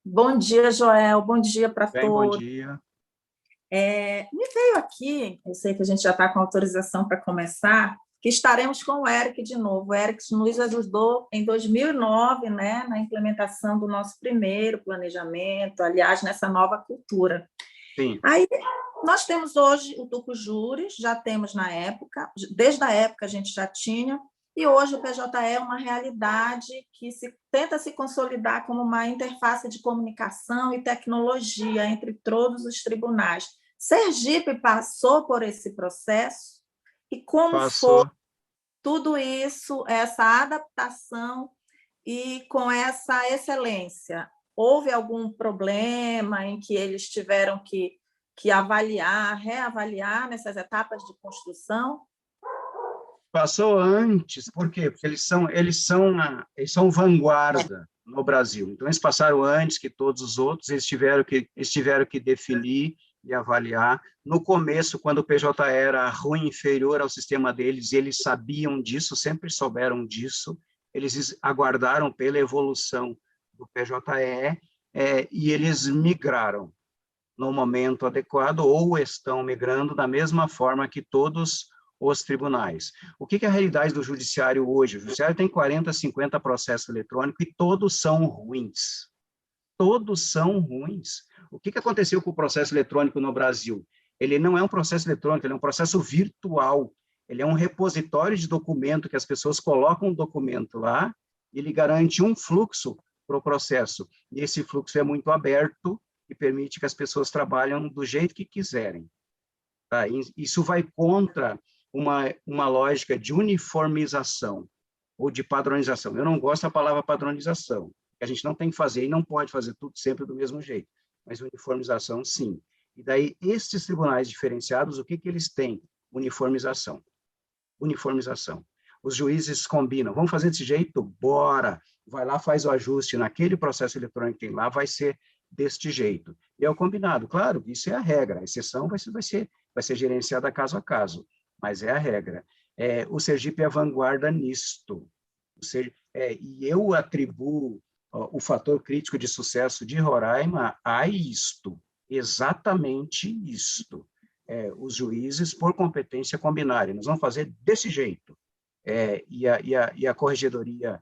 Bom dia, Joel. Bom dia para Bem, bom todos. dia. Me veio aqui, eu sei que a gente já está com autorização para começar, que estaremos com o Eric de novo. O Eric nos ajudou em 2009, né, na implementação do nosso primeiro planejamento, aliás, nessa nova cultura. Sim, Aí, nós temos hoje o Tucujures, já temos na época, desde a época a gente já tinha, e hoje o PJE é uma realidade que tenta se consolidar como uma interface de comunicação e tecnologia entre todos os tribunais. Sergipe passou por esse processo e como foi passou. tudo isso, essa adaptação e com essa excelência? Houve algum problema em que eles tiveram que avaliar, reavaliar nessas etapas de construção? Passou antes, por quê? Porque eles são vanguarda no Brasil. Então, eles passaram antes que todos os outros, eles tiveram que definir e avaliar. No começo, quando o PJ era ruim, inferior ao sistema deles, eles sabiam disso, sempre souberam disso, eles aguardaram pela evolução do PJE, e eles migraram no momento adequado ou estão migrando da mesma forma que todos os tribunais. O que é a realidade do judiciário hoje? O judiciário tem 40, 50 processos eletrônicos e todos são ruins. Todos são ruins. O que aconteceu com o processo eletrônico no Brasil? Ele não é um processo eletrônico, ele é um processo virtual. Ele é um repositório de documento que as pessoas colocam um documento lá e ele garante um fluxo para o processo. E esse fluxo é muito aberto e permite que as pessoas trabalhem do jeito que quiserem. Tá? Isso vai contra uma lógica de uniformização ou de padronização. Eu não gosto da palavra padronização, que a gente não tem que fazer e não pode fazer tudo sempre do mesmo jeito, mas uniformização, sim. E daí, esses tribunais diferenciados, o que eles têm? Uniformização. Uniformização. Os juízes combinam, vamos fazer desse jeito? Bora! Vai lá, faz o ajuste, naquele processo eletrônico que tem lá, vai ser deste jeito. E é o combinado. Claro, isso é a regra, a exceção vai ser gerenciada caso a caso, mas é a regra. O Sergipe é a vanguarda nisto. E eu atribuo o fator crítico de sucesso de Roraima a isto, exatamente isto. Os juízes, por competência, combinarem. Nós vamos fazer desse jeito. E a corregedoria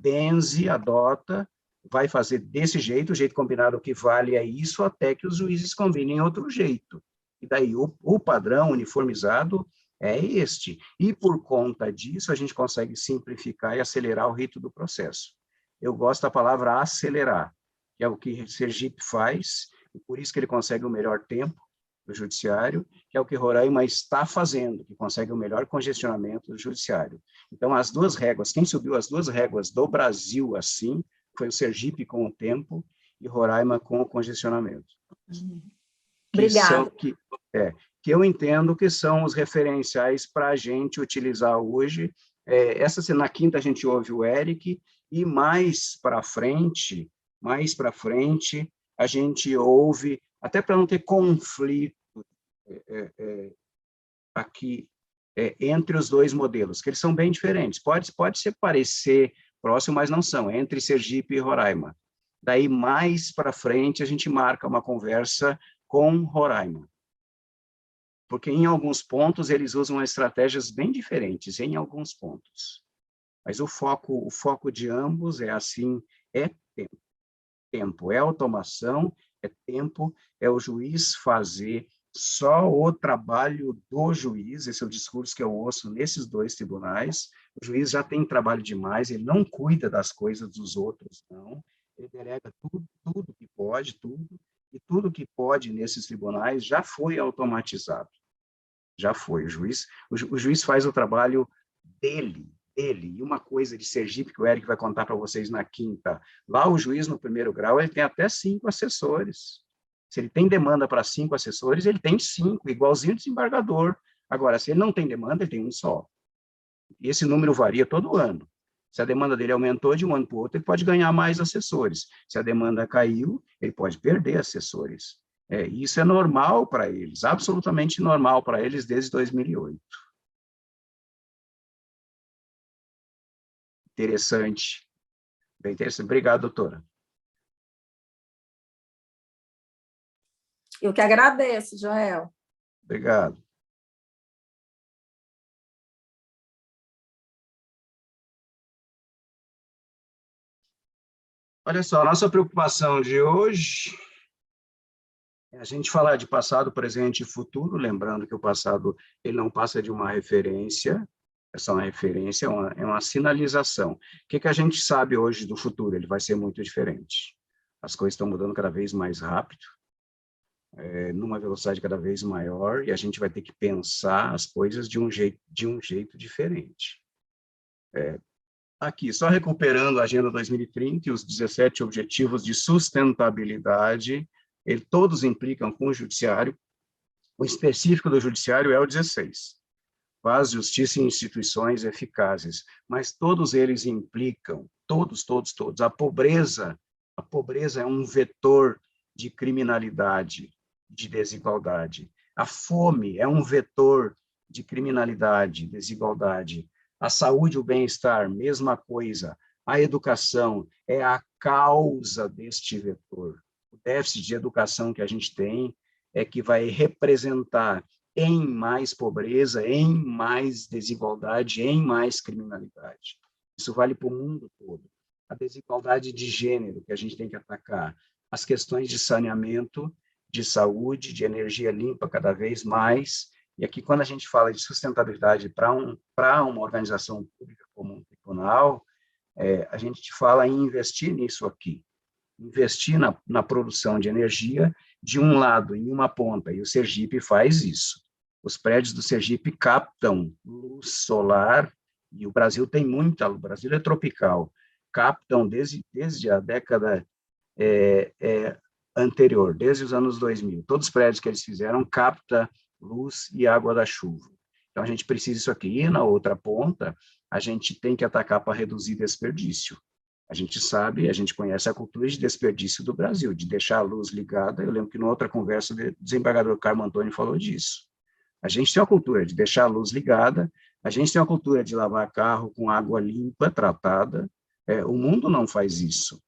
benze, adota, vai fazer desse jeito, o jeito combinado que vale é isso, até que os juízes combinem outro jeito. E daí o padrão uniformizado é este. E por conta disso, a gente consegue simplificar e acelerar o rito do processo. Eu gosto da palavra acelerar, que é o que Sergipe faz, e por isso que ele consegue o melhor tempo do judiciário, que é o que Roraima está fazendo, que consegue o melhor congestionamento do judiciário. Então, as duas réguas, quem subiu as duas réguas do Brasil assim, foi o Sergipe com o tempo e Roraima com o congestionamento. Que são, Obrigada. que eu entendo que são os referenciais para a gente utilizar hoje. Na quinta a gente ouve o Eric, e mais para frente, a gente ouve, até para não ter conflito aqui entre os dois modelos, que eles são bem diferentes. Pode se parecer próximo, mas não são, entre Sergipe e Roraima. Daí, mais para frente, a gente marca uma conversa com Roraima, porque em alguns pontos eles usam estratégias bem diferentes, em alguns pontos. Mas o foco de ambos é assim, é tempo, é automação, é tempo, é o juiz fazer só o trabalho do juiz, esse é o discurso que eu ouço nesses dois tribunais. O juiz já tem trabalho demais, ele não cuida das coisas dos outros, não. Ele delega tudo que pode, e tudo que pode nesses tribunais já foi automatizado. Já foi. O juiz faz o trabalho dele. E uma coisa de Sergipe que o Eric vai contar para vocês na quinta. Lá o juiz no primeiro grau, ele tem até 5 assessores. Se ele tem demanda para 5 assessores, ele tem 5, igualzinho o desembargador. Agora, se ele não tem demanda, ele tem um só. E esse número varia todo ano. Se a demanda dele aumentou de um ano para o outro, ele pode ganhar mais assessores. Se a demanda caiu, ele pode perder assessores. Isso é normal para eles, absolutamente normal para eles desde 2008. Interessante. Bem interessante. Obrigado, doutora. Eu que agradeço, Joel. Obrigado. Olha só, a nossa preocupação de hoje é a gente falar de passado, presente e futuro, lembrando que o passado ele não passa de uma referência, é só uma referência, é uma sinalização. O que a gente sabe hoje do futuro? Ele vai ser muito diferente. As coisas estão mudando cada vez mais rápido, numa velocidade cada vez maior, e a gente vai ter que pensar as coisas de um jeito diferente. Aqui, só recuperando a Agenda 2030 e os 17 Objetivos de Sustentabilidade, todos implicam com o Judiciário. O específico do Judiciário é o 16, Paz, Justiça e Instituições Eficazes, mas todos eles implicam, todos, a pobreza é um vetor de criminalidade, de desigualdade. A fome é um vetor de criminalidade, desigualdade. A saúde e o bem-estar, mesma coisa. A educação é a causa deste vetor. O déficit de educação que a gente tem é que vai representar em mais pobreza, em mais desigualdade, em mais criminalidade. Isso vale para o mundo todo. A desigualdade de gênero que a gente tem que atacar, as questões de saneamento, de saúde, de energia limpa cada vez mais. E aqui, quando a gente fala de sustentabilidade para uma organização pública como um tribunal, a gente fala em investir nisso aqui, investir na produção de energia, de um lado, em uma ponta, e o Sergipe faz isso. Os prédios do Sergipe captam luz solar, e o Brasil tem muita, o Brasil é tropical, captam desde a década anterior, desde os anos 2000. Todos os prédios que eles fizeram captam luz e água da chuva. Então, a gente precisa isso aqui. E na outra ponta, a gente tem que atacar para reduzir desperdício. A gente sabe, a gente conhece a cultura de desperdício do Brasil, de deixar a luz ligada. Eu lembro que na outra conversa, o desembargador Carmo Antônio falou disso. A gente tem uma cultura de deixar a luz ligada, a gente tem uma cultura de lavar carro com água limpa, tratada. O mundo não faz isso.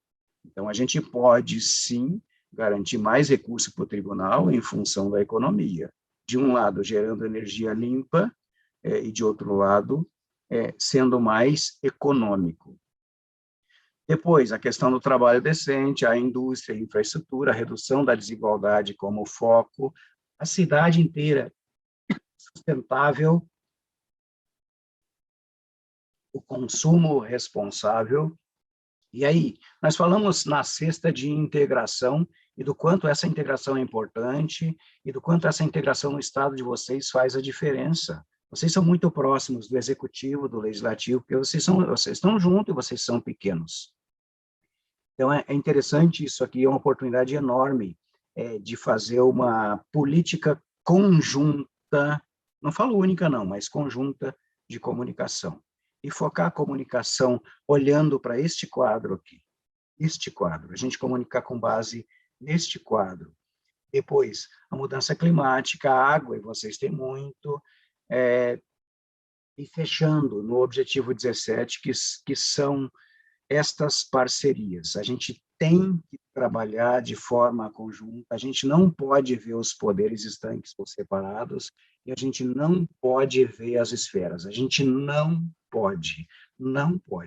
Então, a gente pode, sim, garantir mais recursos para o tribunal em função da economia. De um lado, gerando energia limpa, e de outro lado, sendo mais econômico. Depois, a questão do trabalho decente, a indústria, a infraestrutura, a redução da desigualdade como foco, a cidade inteira sustentável, o consumo responsável. E aí, nós falamos na sexta de integração e do quanto essa integração é importante e do quanto essa integração no estado de vocês faz a diferença. Vocês são muito próximos do executivo, do legislativo, porque vocês estão juntos e vocês são pequenos. Então, é interessante isso aqui, é uma oportunidade enorme de fazer uma política conjunta, não falo única não, mas conjunta de comunicação. E focar a comunicação olhando para este quadro aqui, a gente comunicar com base neste quadro. Depois, a mudança climática, a água, e vocês têm muito, e fechando no objetivo 17, que são estas parcerias. A gente tem que trabalhar de forma conjunta, a gente não pode ver os poderes estanques ou separados, e a gente não pode ver as esferas, a gente não pode. O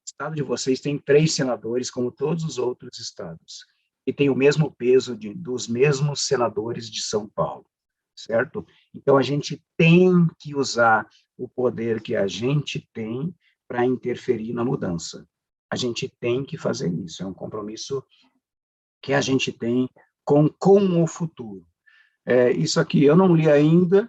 estado de vocês tem 3 senadores, como todos os outros estados, e tem o mesmo peso dos mesmos senadores de São Paulo, certo? Então, a gente tem que usar o poder que a gente tem para interferir na mudança. A gente tem que fazer isso, é um compromisso que a gente tem com o futuro. Isso aqui eu não li ainda,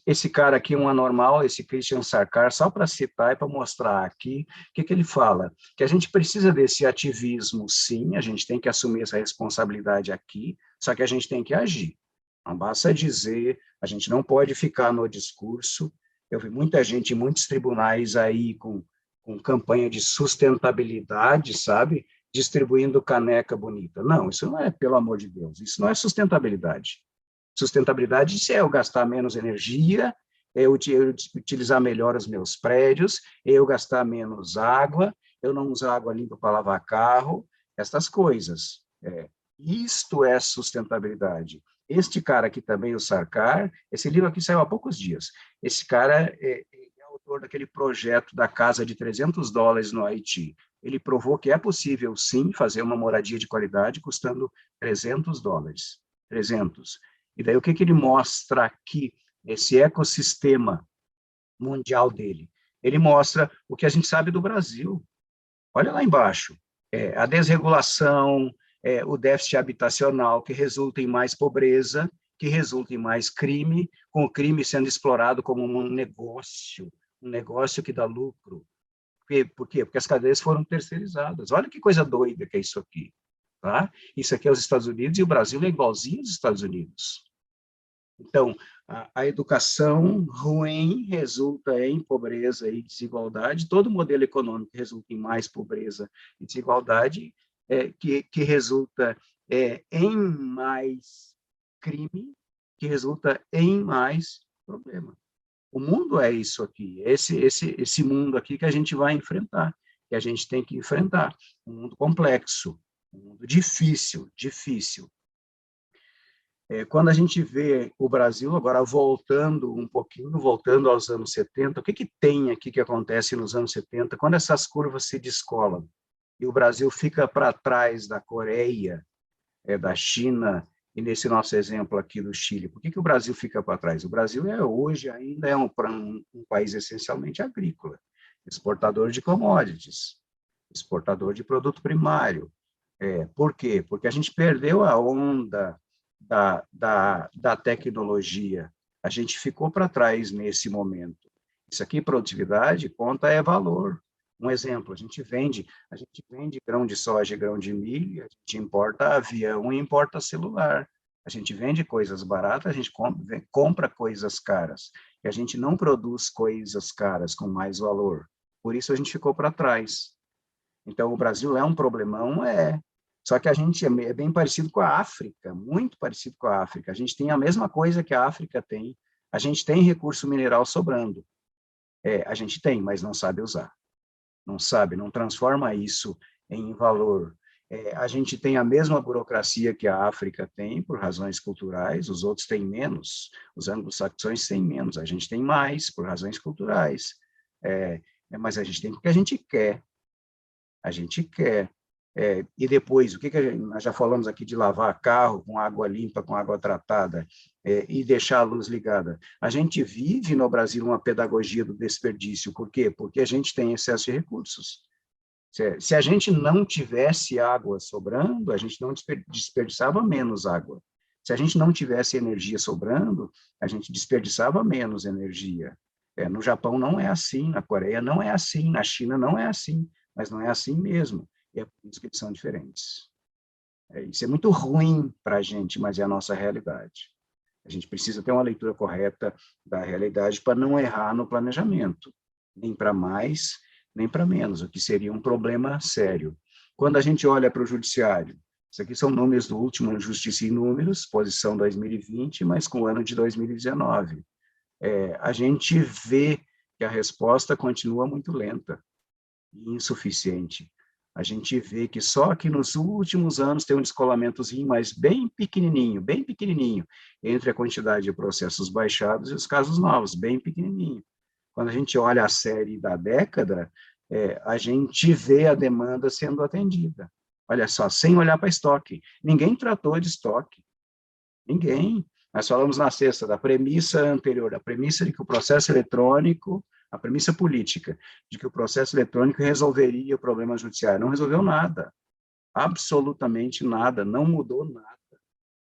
esse cara aqui é um anormal, esse Christian Sarkar, só para citar e para mostrar aqui o que ele fala, que a gente precisa desse ativismo, sim, a gente tem que assumir essa responsabilidade aqui, só que a gente tem que agir. Não basta dizer, a gente não pode ficar no discurso. Eu vi muita gente em muitos tribunais aí com campanha de sustentabilidade, sabe? Distribuindo caneca bonita. Não, isso não é, pelo amor de Deus, isso não é sustentabilidade. Sustentabilidade é eu gastar menos energia, eu utilizar melhor os meus prédios, eu gastar menos água, eu não usar água limpa para lavar carro, essas coisas. Isto é sustentabilidade. Este cara aqui também, o Sarkar, esse livro aqui saiu há poucos dias. Esse cara é autor daquele projeto da casa de $300 no Haiti. Ele provou que é possível, sim, fazer uma moradia de qualidade custando $300. 300. E daí o que ele mostra aqui, esse ecossistema mundial dele? Ele mostra o que a gente sabe do Brasil. Olha lá embaixo, a desregulação, o déficit habitacional, que resulta em mais pobreza, que resulta em mais crime, com o crime sendo explorado como um negócio que dá lucro. Por quê? Porque as cadeias foram terceirizadas. Olha que coisa doida que é isso aqui. Tá? Isso aqui é os Estados Unidos, e o Brasil é igualzinho aos Estados Unidos. Então, a educação ruim resulta em pobreza e desigualdade, todo modelo econômico resulta em mais pobreza e desigualdade, que resulta em mais crime, que resulta em mais problema. O mundo é isso aqui, esse mundo aqui que a gente vai enfrentar, que a gente tem que enfrentar, um mundo complexo, um mundo difícil. Quando a gente vê o Brasil, agora voltando um pouquinho, voltando aos anos 70, o que tem aqui que acontece nos anos 70, quando essas curvas se descolam e o Brasil fica para trás da Coreia, da China, e nesse nosso exemplo aqui do Chile, por que o Brasil fica para trás? O Brasil hoje ainda é um país essencialmente agrícola, exportador de commodities, exportador de produto primário. Por quê? Porque a gente perdeu a onda da tecnologia. A gente ficou para trás nesse momento. Isso aqui, produtividade, conta é valor. Um exemplo, a gente vende grão de soja e grão de milho, a gente importa avião e importa celular. A gente vende coisas baratas, a gente compra coisas caras. E a gente não produz coisas caras com mais valor. Por isso a gente ficou para trás. Então, o Brasil é um problemão? Só que a gente é bem parecido com a África, muito parecido com a África. A gente tem a mesma coisa que a África tem. A gente tem recurso mineral sobrando. A gente tem, mas não sabe usar. Não transforma isso em valor. A gente tem a mesma burocracia que a África tem, por razões culturais, os outros têm menos, os anglo-saxões têm menos, a gente tem mais, por razões culturais. Mas a gente tem porque a gente quer. A gente quer. E depois, nós já falamos aqui de lavar carro com água limpa, com água tratada, e deixar a luz ligada. A gente vive no Brasil uma pedagogia do desperdício. Por quê? Porque a gente tem excesso de recursos. Se a gente não tivesse água sobrando, a gente não desperdiçava menos água. Se a gente não tivesse energia sobrando, a gente desperdiçava menos energia. No Japão não é assim, na Coreia não é assim, na China não é assim, mas não é assim mesmo. E é por isso que eles são diferentes. Isso é muito ruim para a gente, mas é a nossa realidade. A gente precisa ter uma leitura correta da realidade para não errar no planejamento, nem para mais, nem para menos, o que seria um problema sério. Quando a gente olha para o judiciário, isso aqui são números do último Justiça em Números, posição 2020, mas com o ano de 2019. A gente vê que a resposta continua muito lenta e insuficiente. A gente vê que só que nos últimos anos tem um descolamentozinho, mas bem pequenininho, entre a quantidade de processos baixados e os casos novos, bem pequenininho. Quando a gente olha a série da década, a gente vê a demanda sendo atendida. Olha só, sem olhar para estoque. Ninguém tratou de estoque. Ninguém. Nós falamos na sexta da premissa anterior, a premissa de que o processo eletrônico, a premissa política, de que o processo eletrônico resolveria o problema judiciário. Não resolveu nada. Absolutamente nada. Não mudou nada.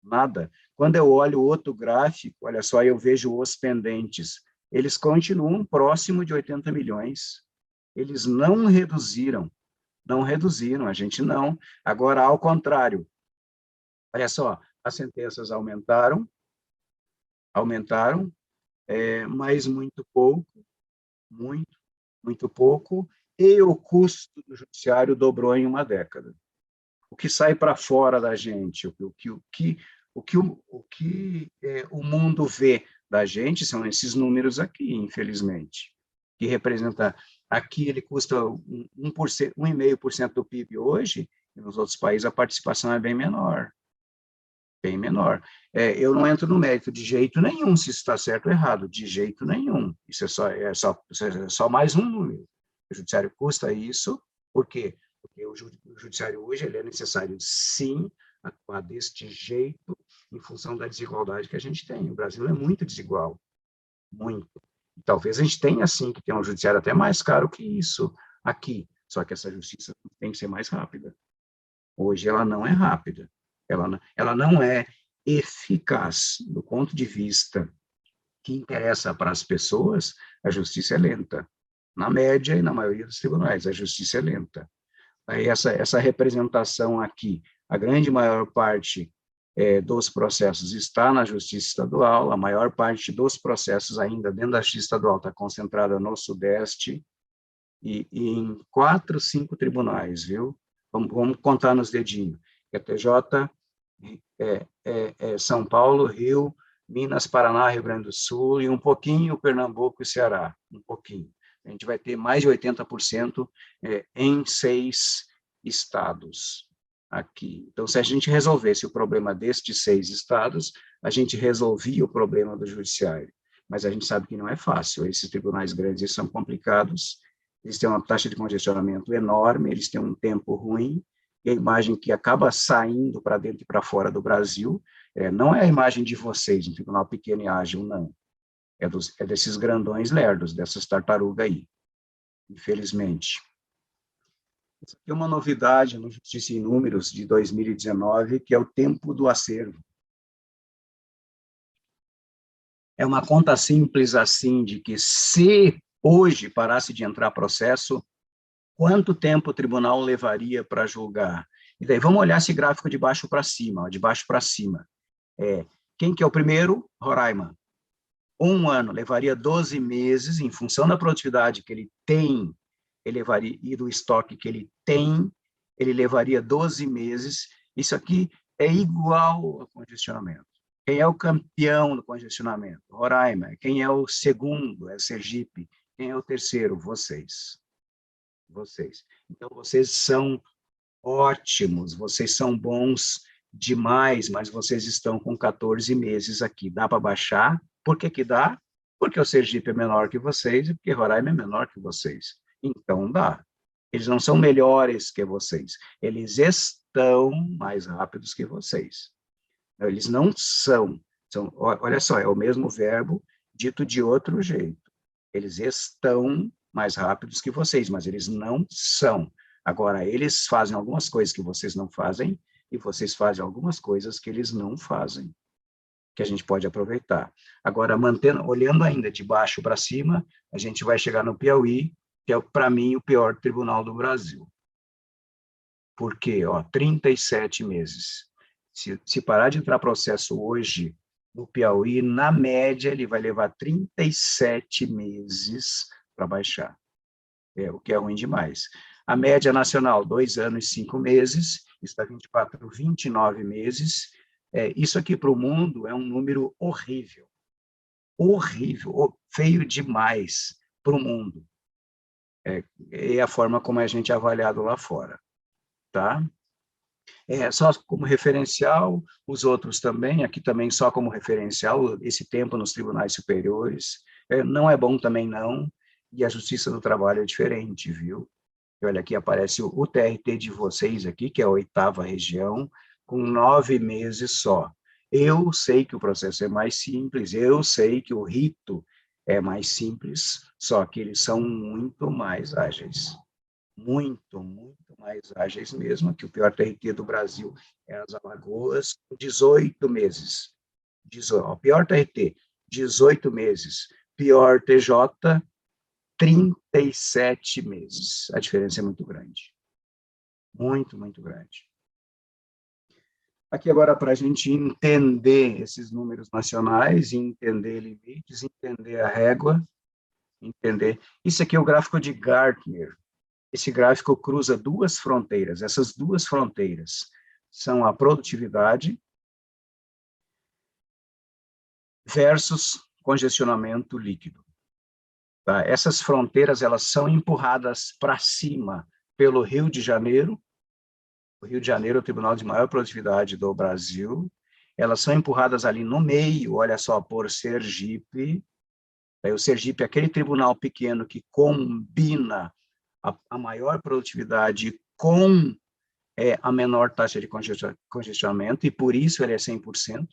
Nada. Quando eu olho outro gráfico, olha só, eu vejo os pendentes. Eles continuam próximo de 80 milhões. Eles não reduziram, a gente não. Agora, ao contrário, olha só, as sentenças aumentaram, mas muito pouco, muito pouco, e o custo do judiciário dobrou em uma década. O que sai para fora da gente, o que o mundo vê da gente são esses números aqui, infelizmente, que representa, aqui ele custa 1,5% do PIB hoje, E nos outros países a participação é bem menor. Bem menor. Eu não entro no mérito de jeito nenhum se está certo ou errado, de jeito nenhum. Isso é só mais um número. O judiciário custa isso, por quê? Porque o judiciário hoje ele é necessário, sim, atuar deste jeito, em função da desigualdade que a gente tem. O Brasil é muito desigual, muito. Talvez a gente tenha, sim, que ter um judiciário até mais caro que isso aqui, só que essa justiça tem que ser mais rápida. Hoje ela não é rápida, ela não é eficaz. Do ponto de vista que interessa para as pessoas, a justiça é lenta. Na média e na maioria dos tribunais, a justiça é lenta. Aí essa representação aqui, a grande maior parte dos processos está na justiça estadual, a maior parte dos processos ainda dentro da justiça estadual está concentrada no Sudeste e em 4, 5 tribunais, viu? Vamos contar nos dedinhos. TJ, São Paulo, Rio, Minas, Paraná, Rio Grande do Sul e um pouquinho Pernambuco e Ceará, um pouquinho. A gente vai ter mais de 80% em 6 estados aqui. Então, se a gente resolvesse o problema destes 6 estados, a gente resolvia o problema do judiciário. Mas a gente sabe que não é fácil. Esses tribunais grandes são complicados, eles têm uma taxa de congestionamento enorme, eles têm um tempo ruim, e a imagem que acaba saindo para dentro e para fora do Brasil não é a imagem de vocês, um tribunal pequeno e ágil, não. É desses grandões lerdos, dessas tartarugas aí, infelizmente. Isso aqui é uma novidade no Justiça em Números de 2019, que é o tempo do acervo. É uma conta simples assim, de que se hoje parasse de entrar processo, quanto tempo o tribunal levaria para julgar? E daí vamos olhar esse gráfico de baixo para cima, ó, de baixo para cima. Quem que é o primeiro? Roraima. 1 ano, levaria 12 meses, em função da produtividade que ele tem, ele levaria, e do estoque que ele tem, ele levaria 12 meses. Isso aqui é igual ao congestionamento. Quem é o campeão do congestionamento? Roraima. Quem é o segundo? É Sergipe. Quem é o terceiro? Vocês. Então, vocês são ótimos, vocês são bons demais, mas vocês estão com 14 meses aqui. Dá para baixar? Por que que dá? Porque o Sergipe é menor que vocês e porque Roraima é menor que vocês. Então, dá. Eles não são melhores que vocês. Eles estão mais rápidos que vocês. Eles não são. Olha só, é o mesmo verbo dito de outro jeito. Eles estão mais rápidos que vocês, mas eles não são. Agora, eles fazem algumas coisas que vocês não fazem e vocês fazem algumas coisas que eles não fazem, que a gente pode aproveitar. Agora, olhando ainda de baixo para cima, a gente vai chegar no Piauí, que é, para mim, o pior tribunal do Brasil. Por quê? 37 meses. Se parar de entrar processo hoje no Piauí, na média, ele vai levar 37 meses para baixar, o que é ruim demais. A média nacional, 2 anos e 5 meses, está 24, 29 meses. Isso aqui para o mundo é um número horrível, feio demais para o mundo. É a forma como a gente é avaliado lá fora, tá? Só como referencial, os outros também, aqui também só como referencial, esse tempo nos tribunais superiores, não é bom também não, e a Justiça do Trabalho é diferente, viu? Olha, aqui aparece o TRT de vocês aqui, que é a 8ª região, com 9 meses só. Eu sei que o processo é mais simples, eu sei que o rito é mais simples, só que eles são muito mais ágeis. Muito mais ágeis mesmo, que o pior TRT do Brasil é as Alagoas, com 18 meses. O pior TRT, 18 meses. Pior TJ, 37 meses. A diferença é muito grande. Muito grande. Aqui agora, para a gente entender esses números nacionais, entender limites, entender a régua, entender... Isso aqui é o gráfico de Gartner. Esse gráfico cruza 2 fronteiras. Essas 2 fronteiras são a produtividade versus congestionamento líquido. Tá? Essas fronteiras elas são empurradas para cima pelo Rio de Janeiro O Rio de Janeiro é o tribunal de maior produtividade do Brasil. Elas são empurradas ali no meio, olha só, por Sergipe. Aí o Sergipe é aquele tribunal pequeno que combina a maior produtividade com a menor taxa de congestionamento, e por isso ele é 100%.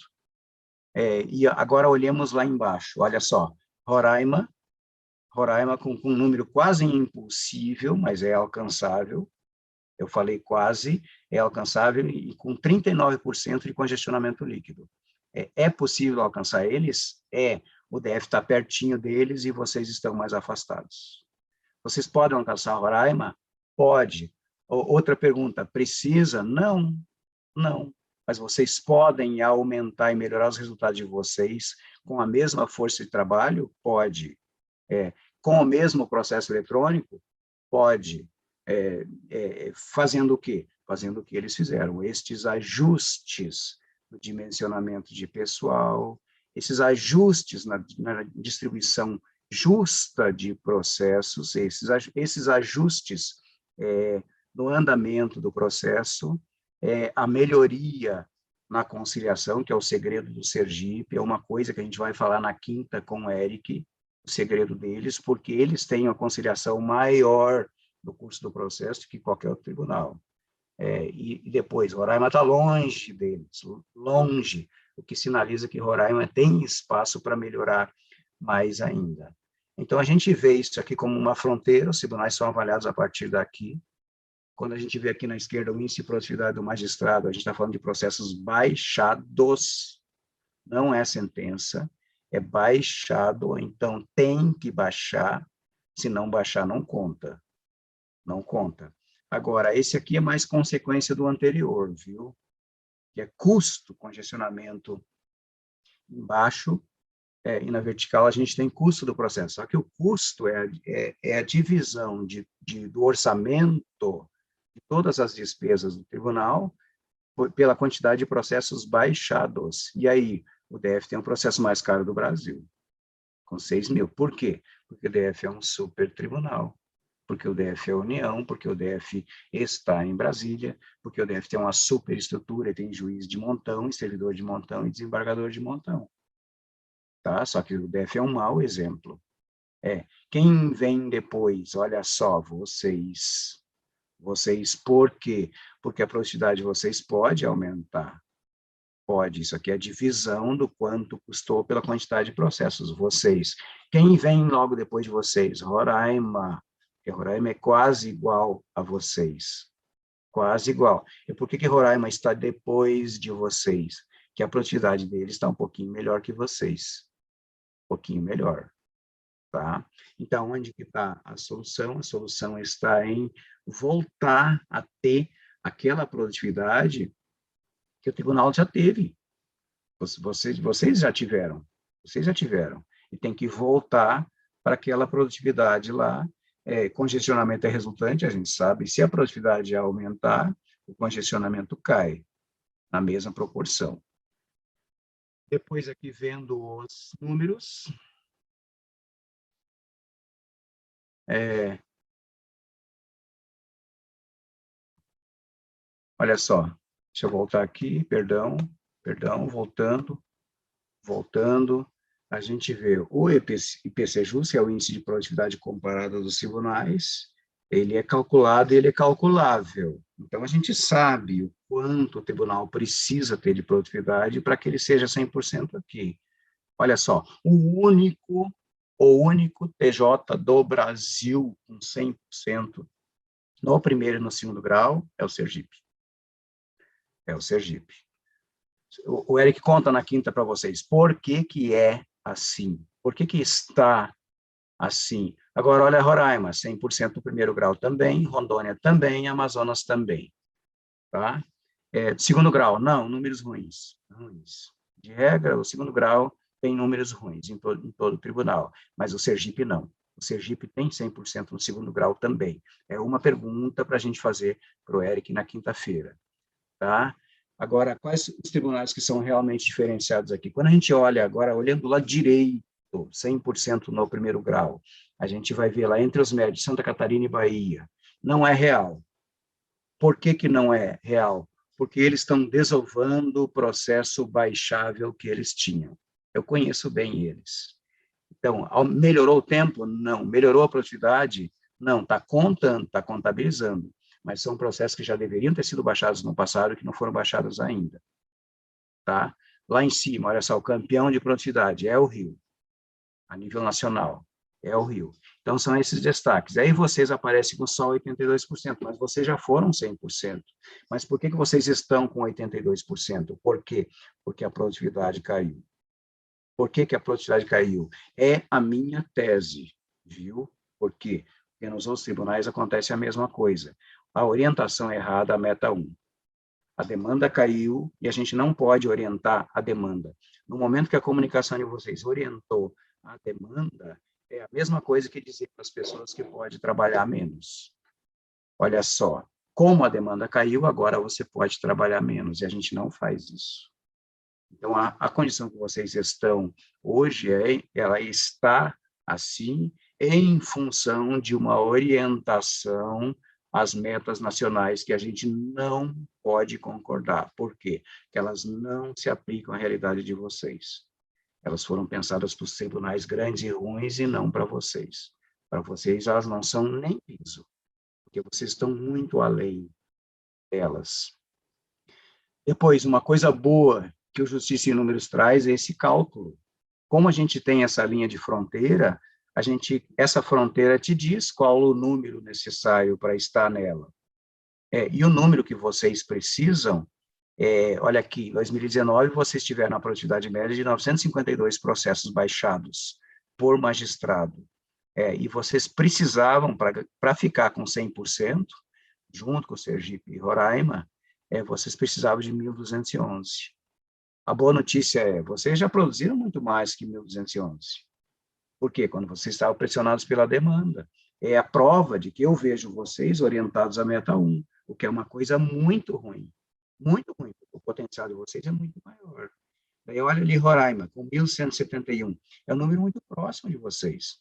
E agora olhemos lá embaixo, olha só, Roraima com um número quase impossível, mas é alcançável, eu falei quase, é alcançável, e com 39% de congestionamento líquido. É possível alcançar eles? O DF está pertinho deles e vocês estão mais afastados. Vocês podem alcançar Roraima? Pode. Outra pergunta, precisa? Não, não. Mas vocês podem aumentar e melhorar os resultados de vocês com a mesma força de trabalho? Pode. Com o mesmo processo eletrônico? Pode. Fazendo o quê? Fazendo o que eles fizeram, estes ajustes no dimensionamento de pessoal, esses ajustes na distribuição justa de processos, esses ajustes no andamento do processo, a melhoria na conciliação, que é o segredo do Sergipe, é uma coisa que a gente vai falar na quinta com o Eric, o segredo deles, porque eles têm uma conciliação maior do curso do processo que qualquer outro tribunal. E depois, Roraima está longe deles, longe, o que sinaliza que Roraima tem espaço para melhorar mais ainda. Então, a gente vê isso aqui como uma fronteira, os tribunais são avaliados a partir daqui. Quando a gente vê aqui na esquerda o índice de produtividade do magistrado, a gente está falando de processos baixados, não é sentença, é baixado, então tem que baixar, se não baixar não conta, não conta. Agora, esse aqui é mais consequência do anterior, viu? Que é custo, congestionamento embaixo, e na vertical a gente tem custo do processo. Só que o custo é a divisão do orçamento de todas as despesas do tribunal pela quantidade de processos baixados. E aí, o DF tem um processo mais caro do Brasil, com 6 mil. Por quê? Porque o DF é um super tribunal, porque o DF é União, porque o DF está em Brasília, porque o DF tem uma superestrutura, tem juiz de montão, servidor de montão e desembargador de montão. Tá? Só que o DF é um mau exemplo. Quem vem depois, olha só, vocês, por quê? Porque a produtividade de vocês pode aumentar. Pode, isso aqui é a divisão do quanto custou pela quantidade de processos, vocês. Quem vem logo depois de vocês? Roraima, porque Roraima é quase igual a vocês, quase igual. E por que Roraima está depois de vocês? Que a produtividade deles está um pouquinho melhor que vocês, um pouquinho melhor, tá? Então, onde que está a solução? A solução está em voltar a ter aquela produtividade que o tribunal já teve. Vocês já tiveram, e tem que voltar para aquela produtividade lá. Congestionamento é resultante, a gente sabe, se a produtividade aumentar, o congestionamento cai na mesma proporção. Depois aqui vendo os números, olha só, deixa eu voltar aqui, perdão, voltando, a gente vê o IPC-JUS, que é o Índice de Produtividade Comparada dos Tribunais, ele é calculado e ele é calculável. Então, a gente sabe o quanto o tribunal precisa ter de produtividade para que ele seja 100% aqui. Olha só, o único TJ do Brasil com 100% no primeiro e no segundo grau é o Sergipe. O Eric conta na quinta para vocês por que é assim, por que está assim. Agora, olha Roraima, 100% no primeiro grau também, Rondônia também, Amazonas também. Tá? Segundo grau, não, números ruins. De regra, o segundo grau tem números ruins em todo o tribunal, mas o Sergipe não. O Sergipe tem 100% no segundo grau também. É uma pergunta para a gente fazer para o Eric na quinta-feira. Tá? Agora, quais os tribunais que são realmente diferenciados aqui? Quando a gente olha agora, olhando do lado direito, 100% no primeiro grau, a gente vai ver lá entre os médios Santa Catarina e Bahia. Não é real. Por que que não é real? Porque eles estão desovando o processo baixável que eles tinham. Eu conheço bem eles. Então, melhorou o tempo? Não. Melhorou a produtividade? Não. Está contando, está contabilizando. Mas são processos que já deveriam ter sido baixados no passado e que não foram baixados ainda. Tá? Lá em cima, olha só, o campeão de produtividade é o Rio, a nível nacional, é o Rio. Então, são esses destaques. Aí vocês aparecem com só 82%, mas vocês já foram 100%. Mas por que que vocês estão com 82%? Por quê? Porque a produtividade caiu. Por que que a produtividade caiu? É a minha tese, viu? Por quê? Porque nos outros tribunais acontece a mesma coisa. A orientação errada, a meta 1. A demanda caiu e a gente não pode orientar a demanda. No momento que a comunicação de vocês orientou a demanda, é a mesma coisa que dizer para as pessoas que pode trabalhar menos. Olha só, como a demanda caiu, agora você pode trabalhar menos, e a gente não faz isso. Então, a condição que vocês estão hoje, ela está assim em função de uma orientação às metas nacionais que a gente não pode concordar. Por quê? Porque elas não se aplicam à realidade de vocês. Elas foram pensadas para os tribunais grandes e ruins e não para vocês. Para vocês, elas não são nem piso, porque vocês estão muito além delas. Depois, uma coisa boa que o Justiça em Números traz é esse cálculo. Como a gente tem essa linha de fronteira, essa fronteira te diz qual o número necessário para estar nela. E o número que vocês precisam, olha aqui, em 2019, vocês tiveram a produtividade média de 952 processos baixados por magistrado. E vocês precisavam, para ficar com 100%, junto com o Sergipe e Roraima, vocês precisavam de 1.211. A boa notícia é, vocês já produziram muito mais que 1.211. Por quê? Quando vocês estavam pressionados pela demanda. É a prova de que eu vejo vocês orientados à meta 1, o que é uma coisa muito ruim. Muito ruim, porque o potencial de vocês é muito maior. Daí olha ali Roraima, com 1.171. É um número muito próximo de vocês.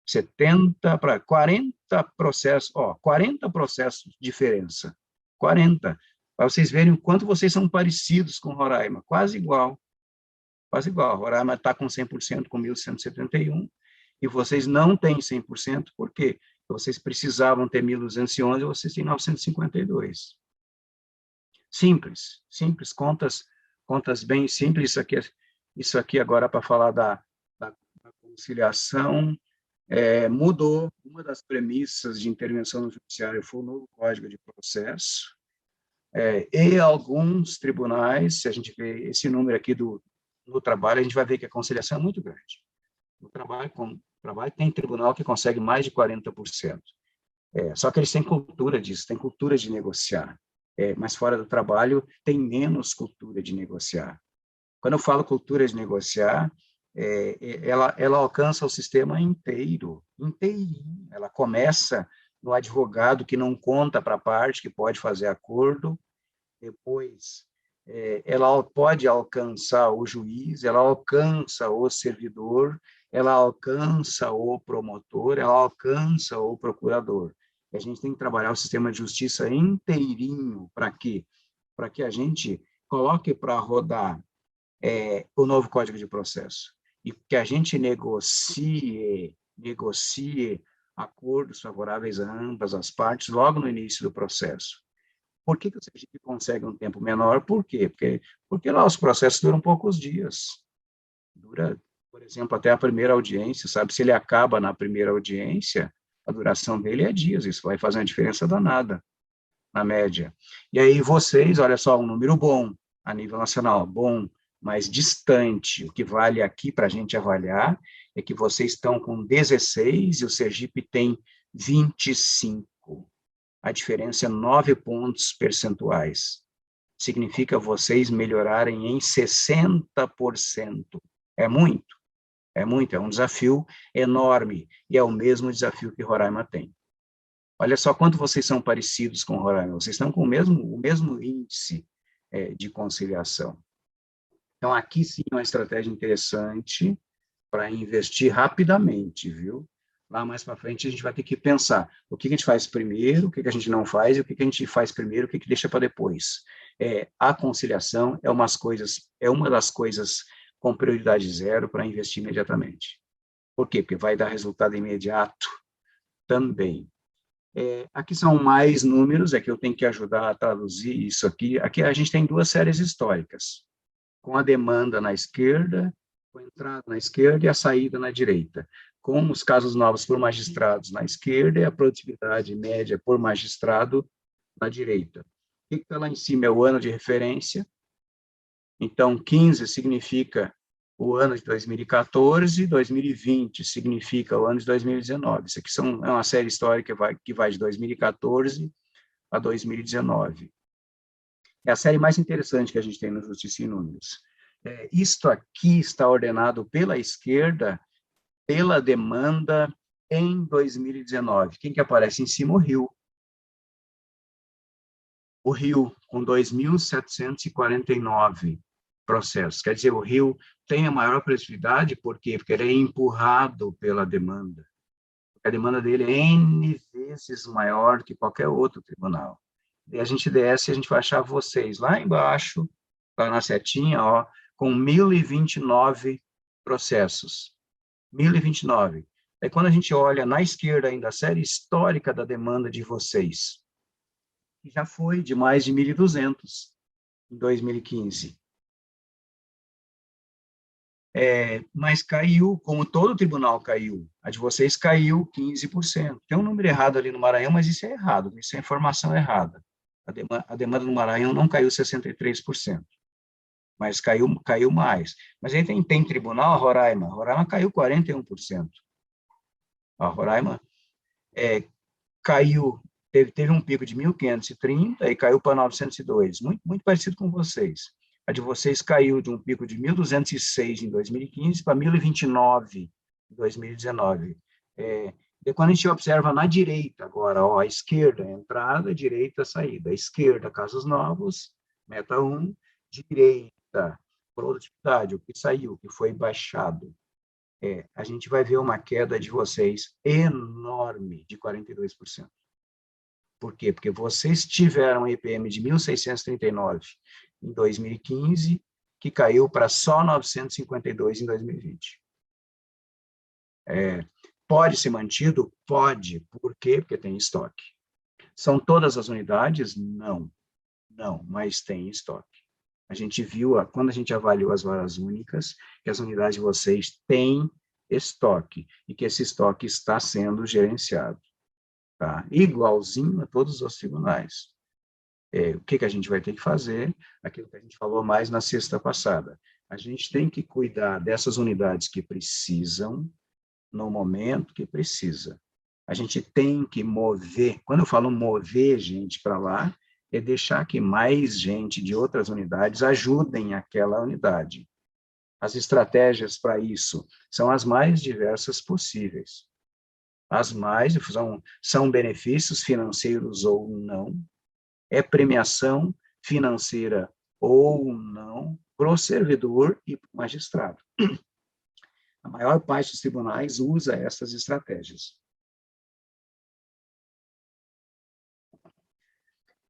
70 para 40 processos, 40 processos de diferença. 40. Para vocês verem o quanto vocês são parecidos com Roraima, quase igual. Quase igual. Roraima está com 100%, com 1.171, e vocês não têm 100%, por quê? Porque vocês precisavam ter 1.211 e vocês têm 952. Simples, simples, contas bem simples. Isso aqui agora para falar da conciliação, mudou. Uma das premissas de intervenção no judiciário foi o novo Código de Processo, e alguns tribunais, se a gente vê esse número aqui no trabalho, a gente vai ver que a conciliação é muito grande. No trabalho tem tribunal que consegue mais de 40%. Só que eles têm cultura disso, têm cultura de negociar. Mas fora do trabalho, tem menos cultura de negociar. Quando eu falo cultura de negociar, ela alcança o sistema inteiro, inteirinho. Ela começa no advogado que não conta para a parte, que pode fazer acordo, depois ela pode alcançar o juiz, ela alcança o servidor, ela alcança o promotor, ela alcança o procurador. E a gente tem que trabalhar o sistema de justiça inteirinho. Para quê? Para que a gente coloque para rodar o novo Código de Processo e que a gente negocie acordos favoráveis a ambas as partes logo no início do processo. Por que o Sergipe consegue um tempo menor? Por quê? Porque lá os processos duram poucos dias. Dura, por exemplo, até a primeira audiência, sabe? Se ele acaba na primeira audiência, a duração dele é dias, isso vai fazer uma diferença danada, na média. E aí vocês, olha só, um número bom, a nível nacional, bom, mas distante. O que vale aqui para a gente avaliar é que vocês estão com 16 e o Sergipe tem 25. A diferença é 9 pontos percentuais. Significa vocês melhorarem em 60%. É muito, é um desafio enorme, e é o mesmo desafio que Roraima tem. Olha só quanto vocês são parecidos com Roraima, vocês estão com o mesmo índice de conciliação. Então, aqui sim é uma estratégia interessante para investir rapidamente, viu? Lá mais para frente, a gente vai ter que pensar o que a gente faz primeiro, o que a gente não faz, e o que a gente faz primeiro, o que deixa para depois. A conciliação é uma das coisas com prioridade zero para investir imediatamente. Por quê? Porque vai dar resultado imediato também. Aqui são mais números, é que eu tenho que ajudar a traduzir isso aqui. Aqui a gente tem duas séries históricas, com a demanda na esquerda, com a entrada na esquerda e a saída na direita, com os casos novos por magistrados na esquerda e a produtividade média por magistrado na direita. O que está lá em cima é o ano de referência. Então, 15 significa o ano de 2014, 2020 significa o ano de 2019. Isso aqui é uma série histórica que vai de 2014 a 2019. É a série mais interessante que a gente tem no Justiça em Números. Isto aqui está ordenado pela esquerda, pela demanda em 2019. Quem que aparece em cima? O Rio. O Rio, com 2.749 processos. Quer dizer, o Rio tem a maior produtividade, por quê? Porque ele é empurrado pela demanda. A demanda dele é N vezes maior que qualquer outro tribunal. E a gente desce e a gente vai achar vocês lá embaixo, lá na setinha, ó, com 1.029 processos. 1.029. Aí quando a gente olha na esquerda ainda a série histórica da demanda de vocês, que já foi de mais de 1.200 em 2015. Mas caiu, como todo tribunal caiu, a de vocês caiu 15%. Tem um número errado ali no Maranhão, mas isso é errado, isso é informação errada. A demanda no Maranhão não caiu 63%, mas caiu mais. Mas aí tem tribunal, Roraima caiu 41%. A Roraima caiu, teve um pico de 1.530 e caiu para 902, muito parecido com vocês. A de vocês caiu de um pico de 1.206 em 2015 para 1.029 em 2019. E quando a gente observa na direita agora, ó, a esquerda, entrada, direita, saída. A esquerda, casos novos, meta 1, direita, produtividade, o que saiu, o que foi baixado. A gente vai ver uma queda de vocês enorme, de 42%. Por quê? Porque vocês tiveram um IPM de 1.639 em 2015, que caiu para só 952 em 2020. Pode ser mantido? Pode. Por quê? Porque tem estoque. São todas as unidades? Não, mas tem estoque. A gente viu, quando a gente avaliou as varas únicas, que as unidades de vocês têm estoque, e que esse estoque está sendo gerenciado. Tá? Igualzinho a todos os tribunais. O que a gente vai ter que fazer? Aquilo que a gente falou mais na sexta passada. A gente tem que cuidar dessas unidades que precisam, no momento que precisa. A gente tem que mover, quando eu falo mover gente para lá, é deixar que mais gente de outras unidades ajudem aquela unidade. As estratégias para isso são as mais diversas possíveis. As mais são benefícios financeiros ou não, é premiação financeira ou não para o servidor e para o magistrado. A maior parte dos tribunais usa essas estratégias.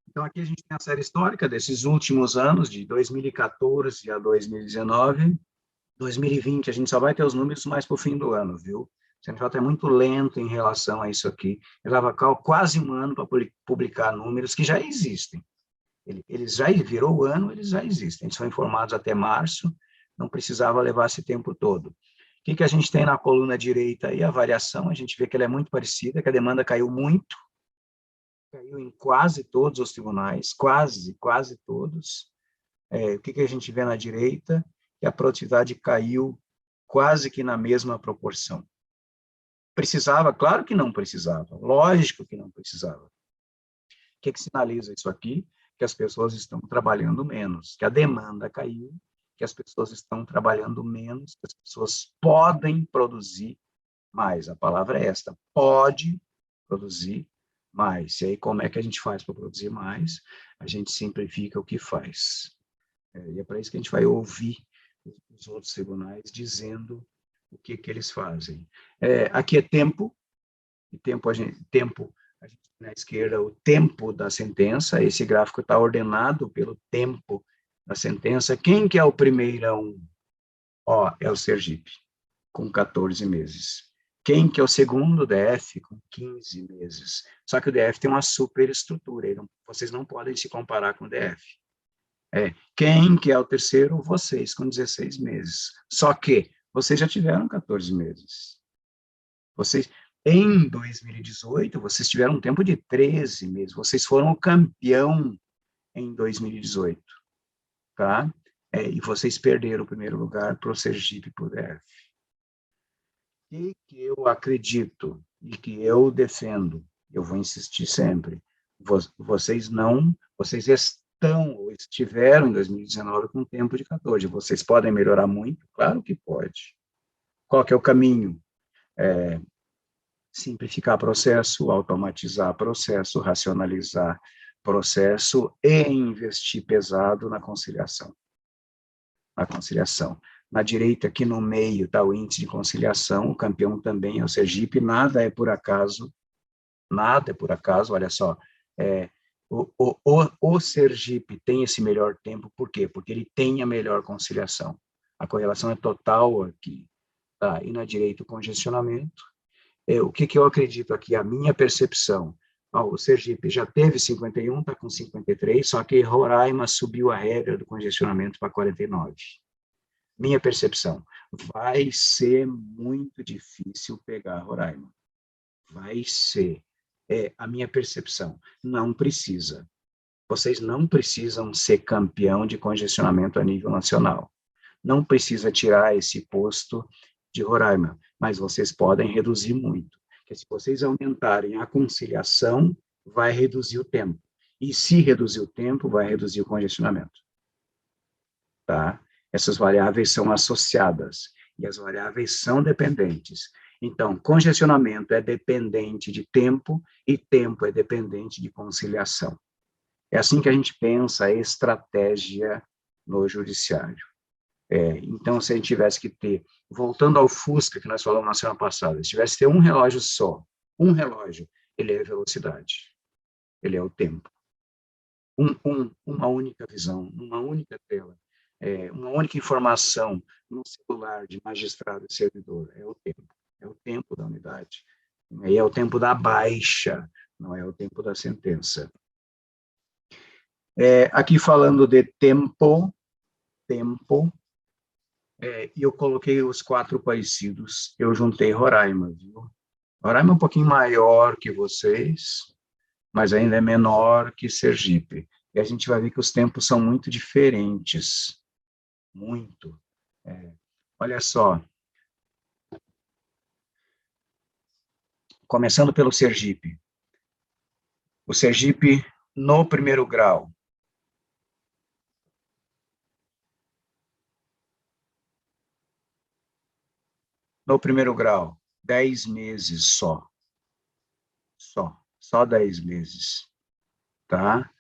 Então, aqui a gente tem a série histórica desses últimos anos, de 2014 a 2019. 2020, a gente só vai ter os números mais para o fim do ano, viu? O CNJ é muito lento em relação a isso aqui. Ele leva quase um ano para publicar números que já existem. Eles já virou o ano, eles já existem. Eles são informados até março, não precisava levar esse tempo todo. O que a gente tem na coluna direita aí? A variação, a gente vê que ela é muito parecida, que a demanda caiu muito, caiu em quase todos os tribunais, quase todos. O que a gente vê na direita? Que a produtividade caiu quase que na mesma proporção. Precisava? Claro que não precisava, lógico que não precisava. O que sinaliza isso aqui? Que as pessoas estão trabalhando menos, que a demanda caiu, que as pessoas estão trabalhando menos, que as pessoas podem produzir mais. A palavra é esta, pode produzir mais. E aí, como é que a gente faz para produzir mais? A gente simplifica o que faz. E é para isso que a gente vai ouvir os outros tribunais dizendo o que eles fazem. Aqui é tempo, e tempo, a gente na esquerda, o tempo da sentença, esse gráfico está ordenado pelo tempo da sentença. Quem que é o primeirão? Ó, é o Sergipe, com 14 meses. Quem que é o segundo? O DF, com 15 meses. Só que o DF tem uma superestrutura, vocês não podem se comparar com o DF. Quem que é o terceiro? Vocês, com 16 meses. Só que vocês já tiveram 14 meses. Vocês, em 2018, vocês tiveram um tempo de 13 meses. Vocês foram o campeão em 2018, tá? E vocês perderam o primeiro lugar para o Sergipe e para o DF. E que eu acredito e que eu defendo, eu vou insistir sempre, vocês estão ou estiveram em 2019 com tempo de 14. Vocês podem melhorar muito? Claro que pode. Qual que é o caminho? Simplificar processo, automatizar processo, racionalizar processo e investir pesado na conciliação. Na direita, aqui no meio, está o índice de conciliação, o campeão também é o Sergipe, nada é por acaso, olha só, o Sergipe tem esse melhor tempo, por quê? Porque ele tem a melhor conciliação. A correlação é total aqui, tá? E na direita, o congestionamento. O que eu acredito aqui? A minha percepção. O Sergipe já teve 51, está com 53, só que Roraima subiu a regra do congestionamento para 49. Minha percepção, vai ser muito difícil pegar Roraima. Vai ser. A minha percepção. Não precisa. Vocês não precisam ser campeão de congestionamento a nível nacional. Não precisa tirar esse posto de Roraima, mas vocês podem reduzir muito. Porque se vocês aumentarem a conciliação, vai reduzir o tempo. E se reduzir o tempo, vai reduzir o congestionamento. Tá? Essas variáveis são associadas, e as variáveis são dependentes. Então, congestionamento é dependente de tempo, e tempo é dependente de conciliação. É assim que a gente pensa a estratégia no judiciário. Então, se a gente tivesse que ter, voltando ao Fusca, que nós falamos na semana passada, se tivesse que ter um relógio só, um relógio, ele é a velocidade, ele é o tempo. Uma única visão, uma única tela, uma única informação no celular de magistrado e servidor, é o tempo da unidade. E é o tempo da baixa, não é o tempo da sentença. Aqui falando de tempo, e eu coloquei os 4 parecidos, eu juntei Roraima, viu? Roraima é um pouquinho maior que vocês, mas ainda é menor que Sergipe. E a gente vai ver que os tempos são muito diferentes. Muito. Olha só. Começando pelo Sergipe. O Sergipe, no primeiro grau. No primeiro grau, 10 meses só. Só 10 meses. Tá?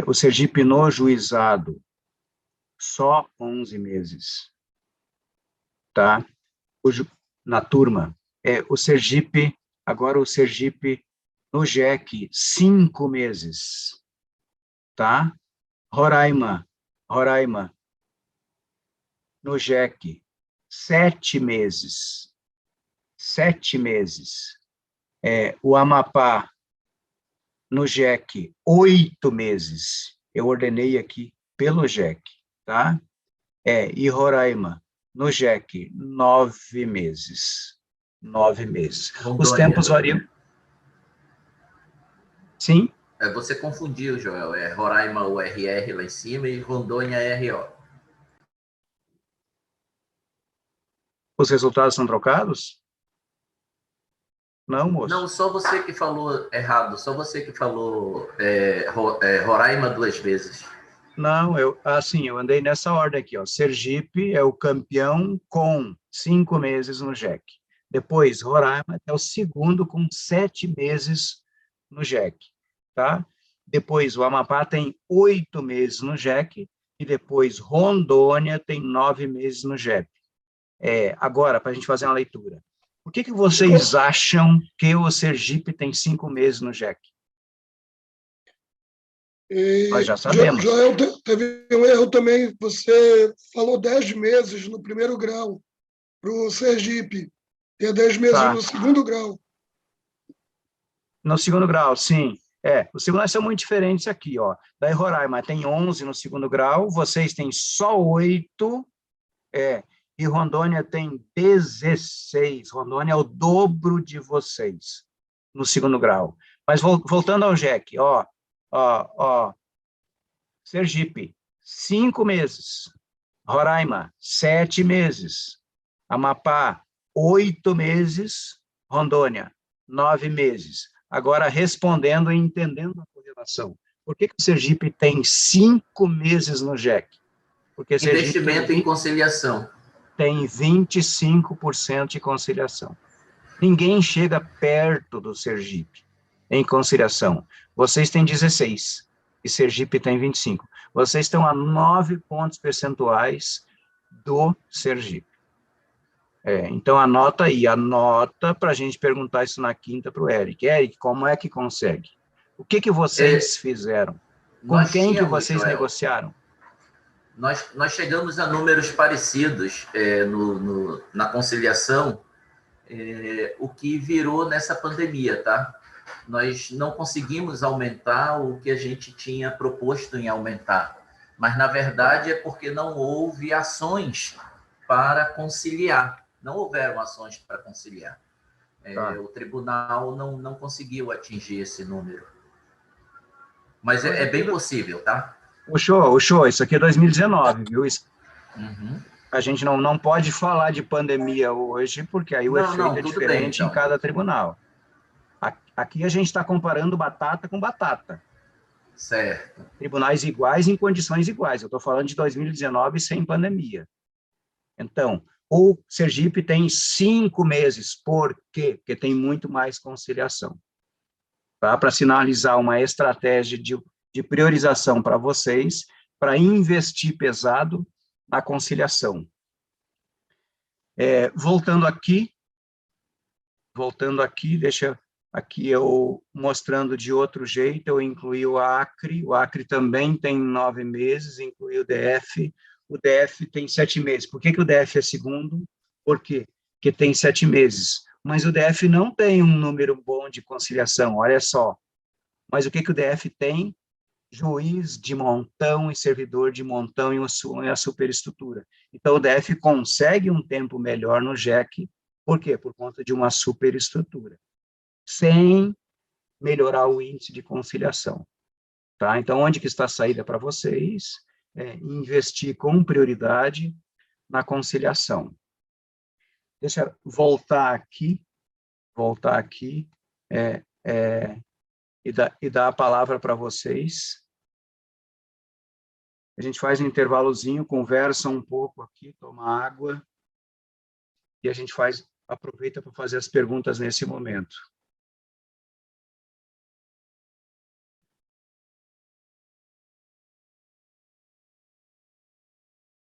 O Sergipe no juizado, só 11 meses. Tá? Na turma. O Sergipe, agora o Sergipe no JEC, 5 meses. Tá? Roraima, no JEC, 7 meses. 7 meses. O Amapá, no JEC, 8 meses. Eu ordenei aqui pelo JEC, tá? E Roraima, no JEC, 9 meses. 9 meses. Rondônia. Os tempos variam. Sim? Você confundiu, Joel. Roraima URR lá em cima e Rondônia RO. Os resultados são trocados? Não, moço. Não, só você que falou errado. Só você que falou Roraima 2 vezes. Não, eu andei nessa ordem aqui, ó. Sergipe é o campeão com 5 meses no JEC. Depois, Roraima é o segundo com 7 meses no JEC, tá? Depois, o Amapá tem 8 meses no JEC, e depois Rondônia tem 9 meses no JEP. Agora, para a gente fazer uma leitura. Por que vocês acham que o Sergipe tem 5 meses no JEC? Nós já sabemos. Joel, teve um erro também. Você falou 10 meses no primeiro grau para o Sergipe. Tem 10 meses no segundo grau. No segundo grau, sim. Os tribunais são muito diferentes aqui, ó. Daí Roraima tem 11 no segundo grau, vocês têm só 8, e Rondônia tem 16. Rondônia é o dobro de vocês no segundo grau. Mas voltando ao JEC, Sergipe, 5 meses. Roraima, 7 meses. Amapá, 8 meses. Rondônia, 9 meses. Agora, respondendo e entendendo a correlação. Por que o Sergipe tem 5 meses no JEC? Porque investimento em conciliação. Tem 25% de conciliação. Ninguém chega perto do Sergipe em conciliação. Vocês têm 16 e Sergipe tem 25. Vocês estão a 9 pontos percentuais do Sergipe. Então, anota aí, anota para a gente perguntar isso na quinta para o Eric. Eric, como é que consegue? O que vocês fizeram? Com quem que vocês negociaram? Nós chegamos a números parecidos na conciliação, o que virou nessa pandemia, tá? Nós não conseguimos aumentar o que a gente tinha proposto em aumentar, mas, na verdade, é porque não houve ações para conciliar. Não houveram ações para conciliar. O tribunal não conseguiu atingir esse número. Mas é bem possível, tá? O show, isso aqui é 2019, viu? Uhum. A gente não pode falar de pandemia hoje, porque aí o efeito é diferente bem, então. Em cada tribunal. Aqui a gente está comparando batata com batata. Certo. Tribunais iguais em condições iguais. Eu estou falando de 2019 sem pandemia. Então, o Sergipe tem 5 meses. Por quê? Porque tem muito mais conciliação. Tá? Para sinalizar uma estratégia de priorização para vocês, para investir pesado na conciliação. Voltando aqui, deixa aqui eu mostrando de outro jeito, eu incluí o Acre também tem 9 meses, incluí o DF tem 7 meses. Por que o DF é segundo? Por quê? Porque tem 7 meses. Mas o DF não tem um número bom de conciliação, olha só. Mas o que o DF tem? Juiz de montão e servidor de montão em a superestrutura. Então, o DF consegue um tempo melhor no JEC, por quê? Por conta de uma superestrutura, sem melhorar o índice de conciliação. Tá? Então, onde que está a saída para vocês? Investir com prioridade na conciliação. Deixa eu voltar aqui, e dar a palavra para vocês. A gente faz um intervalozinho, conversa um pouco aqui, toma água, e a gente aproveita para fazer as perguntas nesse momento.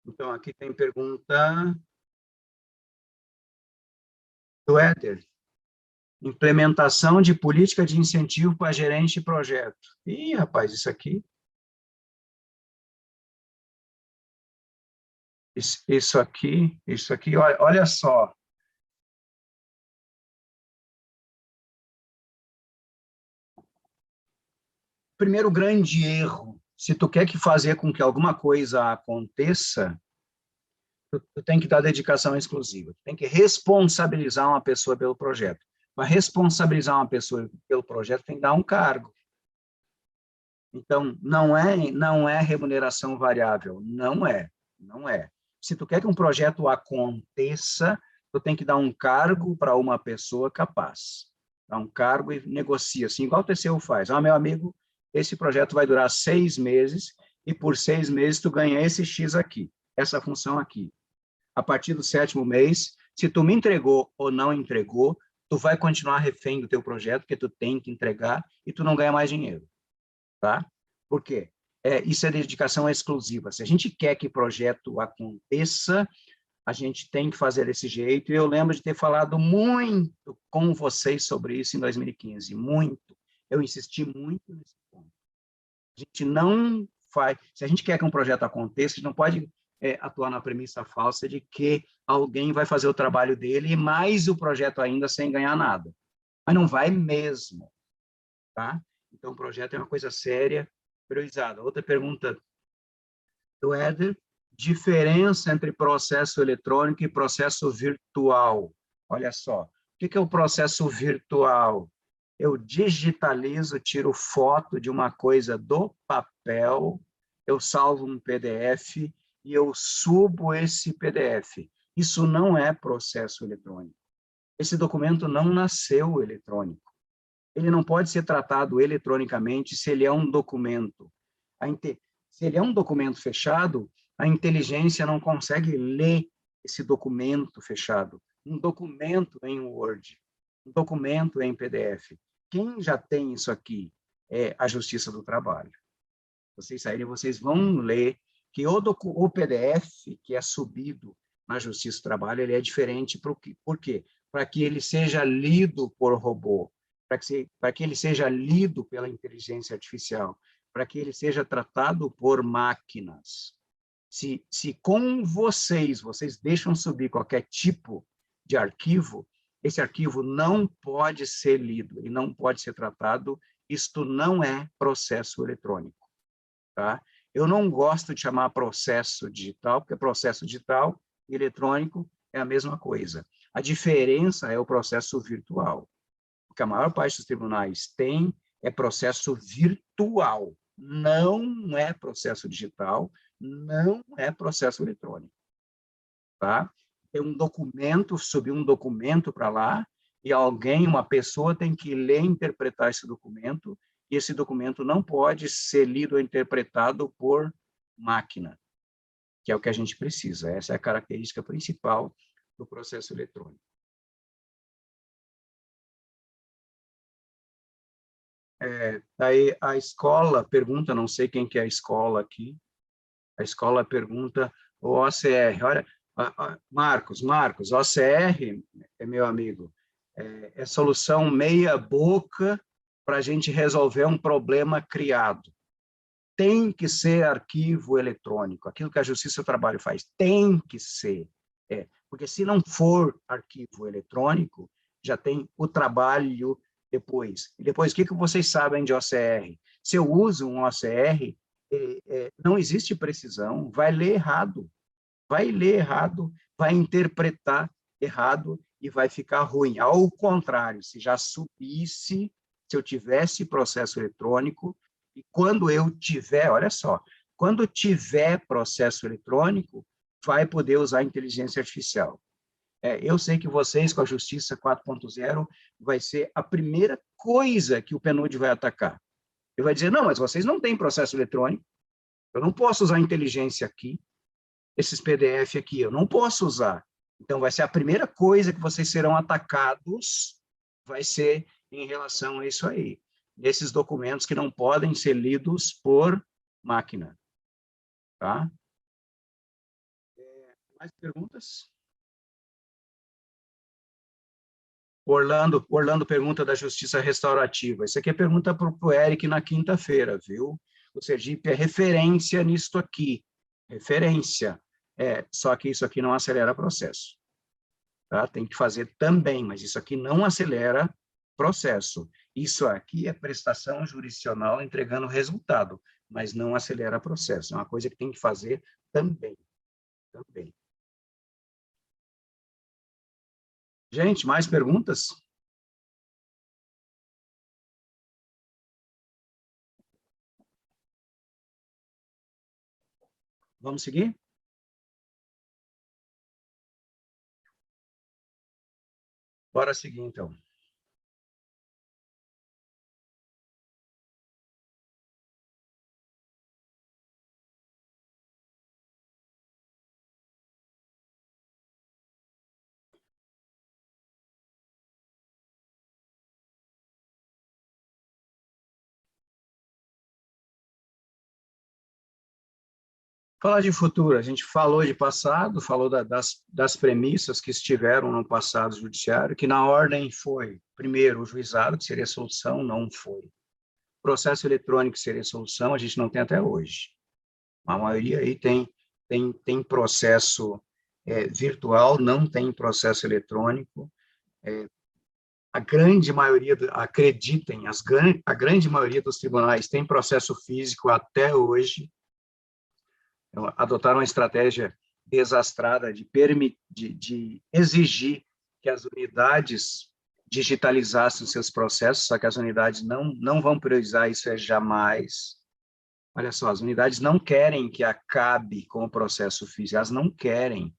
Então, aqui tem pergunta do Éder. Implementação de política de incentivo para gerente de projeto. Ih, rapaz, isso aqui. Isso aqui, olha só. Primeiro grande erro, se tu quer fazer com que alguma coisa aconteça, tu tem que dar dedicação exclusiva, tu tem que responsabilizar uma pessoa pelo projeto. Para responsabilizar uma pessoa pelo projeto, tem que dar um cargo. Então, não é remuneração variável, não é. Se tu quer que um projeto aconteça, tu tem que dar um cargo para uma pessoa capaz. Dá um cargo e negocia, assim, igual o TCU faz. Meu amigo, esse projeto vai durar 6 meses, e por 6 meses tu ganha esse X aqui, essa função aqui. A partir do 7º mês, se tu me entregou ou não entregou, tu vai continuar refém do teu projeto, porque tu tem que entregar, e tu não ganha mais dinheiro. Tá? Por quê? Isso é dedicação exclusiva. Se a gente quer que o projeto aconteça, a gente tem que fazer desse jeito, e eu lembro de ter falado muito com vocês sobre isso em 2015, muito. Eu insisti muito nesse ponto. A gente não faz... Se a gente quer que um projeto aconteça, a gente não pode atuar na premissa falsa de que alguém vai fazer o trabalho dele e mais o projeto ainda sem ganhar nada. Mas não vai mesmo, tá? Então, o projeto é uma coisa séria, priorizada. Outra pergunta do Éder: diferença entre processo eletrônico e processo virtual. Olha só, o que é o processo virtual? Eu digitalizo, tiro foto de uma coisa do papel, eu salvo um PDF e eu subo esse PDF. Isso não é processo eletrônico. Esse documento não nasceu eletrônico. Ele não pode ser tratado eletronicamente se ele é um documento. Se ele é um documento fechado, a inteligência não consegue ler esse documento fechado. Um documento em Word, um documento em PDF. Quem já tem isso aqui é a Justiça do Trabalho. Vocês saírem, vocês vão ler que o PDF que é subido na Justiça do Trabalho, ele é diferente. Por quê? Para que ele seja lido por robô, para que ele seja lido pela inteligência artificial, para que ele seja tratado por máquinas. Se com vocês deixam subir qualquer tipo de arquivo, esse arquivo não pode ser lido, ele não pode ser tratado, isto não é processo eletrônico, tá? Eu não gosto de chamar processo digital, porque processo digital e eletrônico é a mesma coisa. A diferença é o processo virtual. O que a maior parte dos tribunais tem é processo virtual, não é processo digital, não é processo eletrônico, tá? Tem um documento, subir um documento para lá, e alguém, uma pessoa, tem que ler e interpretar esse documento, e esse documento não pode ser lido ou interpretado por máquina, que é o que a gente precisa. Essa é a característica principal do processo eletrônico. Daí a escola pergunta, não sei quem que é a escola aqui, a escola pergunta, o OCR, olha, Marcos, OCR, meu amigo, é solução meia boca para a gente resolver um problema criado. Tem que ser arquivo eletrônico, aquilo que a Justiça do Trabalho faz, tem que ser. Porque se não for arquivo eletrônico, já tem o trabalho depois. E depois, o que vocês sabem de OCR? Se eu uso um OCR, não existe precisão, vai ler errado, vai interpretar errado e vai ficar ruim. Ao contrário, se já subisse, se eu tivesse processo eletrônico, e quando eu tiver, olha só, quando tiver processo eletrônico, vai poder usar inteligência artificial. Eu sei que vocês, com a Justiça 4.0, vai ser a primeira coisa que o PNUD vai atacar. Ele vai dizer, não, mas vocês não têm processo eletrônico, eu não posso usar inteligência aqui, esses PDF aqui, eu não posso usar. Então, vai ser a primeira coisa que vocês serão atacados, vai ser em relação a isso aí. Esses documentos que não podem ser lidos por máquina. Tá? Mais perguntas? Orlando pergunta da justiça restaurativa. Isso aqui é pergunta para o Eric na quinta-feira, viu? O Sergipe é referência nisto aqui. Referência. Só que isso aqui não acelera processo. Tá? Tem que fazer também, mas isso aqui não acelera processo. Isso aqui é prestação jurisdicional entregando resultado, mas não acelera processo. É uma coisa que tem que fazer também. Também. Gente, mais perguntas? Vamos seguir? Bora seguir, então. Falar de futuro, a gente falou de passado, falou das premissas que estiveram no passado judiciário, que na ordem foi, primeiro, o juizado, que seria a solução, não foi. Processo eletrônico seria a solução, a gente não tem até hoje. A maioria aí tem processo virtual, não tem processo eletrônico. A grande maioria, acreditem, a grande maioria dos tribunais tem processo físico até hoje. Então, adotaram uma estratégia desastrada de exigir que as unidades digitalizassem os seus processos, só que as unidades não vão priorizar isso jamais. Olha só, as unidades não querem que acabe com o processo físico, elas não querem.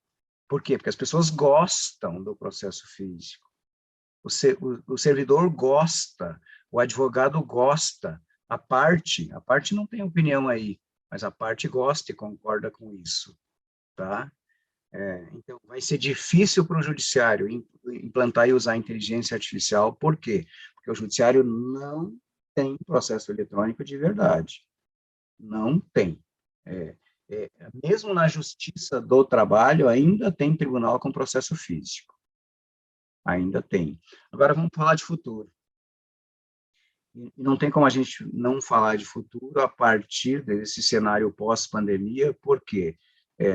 Por quê? Porque as pessoas gostam do processo físico. O servidor gosta, o advogado gosta, a parte não tem opinião aí, mas a parte gosta e concorda com isso, tá? Então, vai ser difícil para o judiciário implantar e usar a inteligência artificial, por quê? Porque o judiciário não tem processo eletrônico de verdade, não tem. Mesmo na justiça do trabalho, ainda tem tribunal com processo físico, ainda tem. Agora, vamos falar de futuro. E não tem como a gente não falar de futuro a partir desse cenário pós-pandemia, por quê?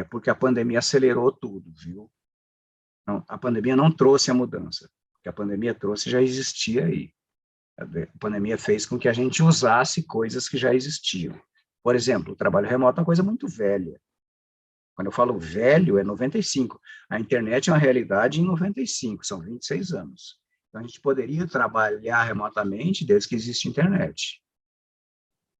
Porque a pandemia acelerou tudo, viu? Não, a pandemia não trouxe a mudança, o que a pandemia trouxe já existia aí. A pandemia fez com que a gente usasse coisas que já existiam. Por exemplo, o trabalho remoto é uma coisa muito velha. Quando eu falo velho, é 95. A internet é uma realidade em 95, são 26 anos. Então, a gente poderia trabalhar remotamente desde que existe internet.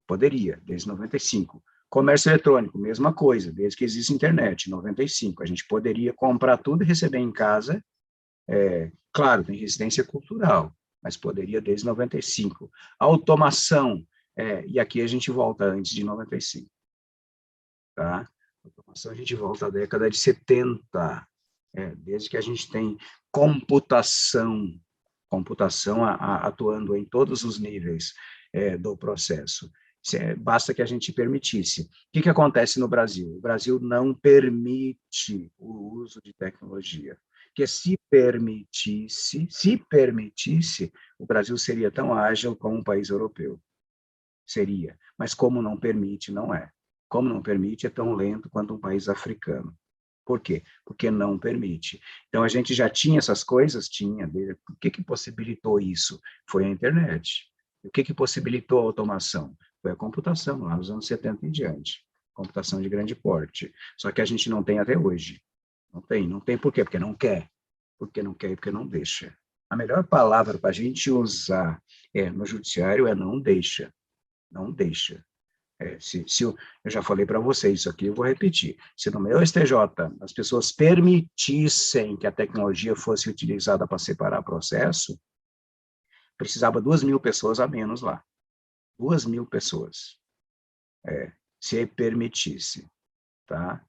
Poderia, desde 95. Comércio eletrônico, mesma coisa, desde que existe internet, 95. A gente poderia comprar tudo e receber em casa. Claro, tem resistência cultural, mas poderia desde 95. Automação, e aqui a gente volta antes de 95. Tá? Automação, a gente volta à década de 70, desde que a gente tem computação atuando em todos os níveis do processo. Basta que a gente permitisse. O que acontece no Brasil? O Brasil não permite o uso de tecnologia. Porque se permitisse, o Brasil seria tão ágil como um país europeu. Seria. Mas como não permite, não é. Como não permite, é tão lento quanto um país africano. Por quê? Porque não permite. Então, a gente já tinha essas coisas? Tinha. O que possibilitou isso? Foi a internet. O que possibilitou a automação? Foi a computação, lá nos anos 70 em diante. Computação de grande porte. Só que a gente não tem até hoje. Não tem por quê? Porque não quer. Porque não quer e porque não deixa. A melhor palavra para a gente usar no judiciário é não deixa. Não deixa. Eu já falei para vocês isso aqui, eu vou repetir. Se no meu STJ as pessoas permitissem que a tecnologia fosse utilizada para separar processo, precisava 2.000 pessoas a menos lá. 2.000 pessoas. Se permitisse. Tá?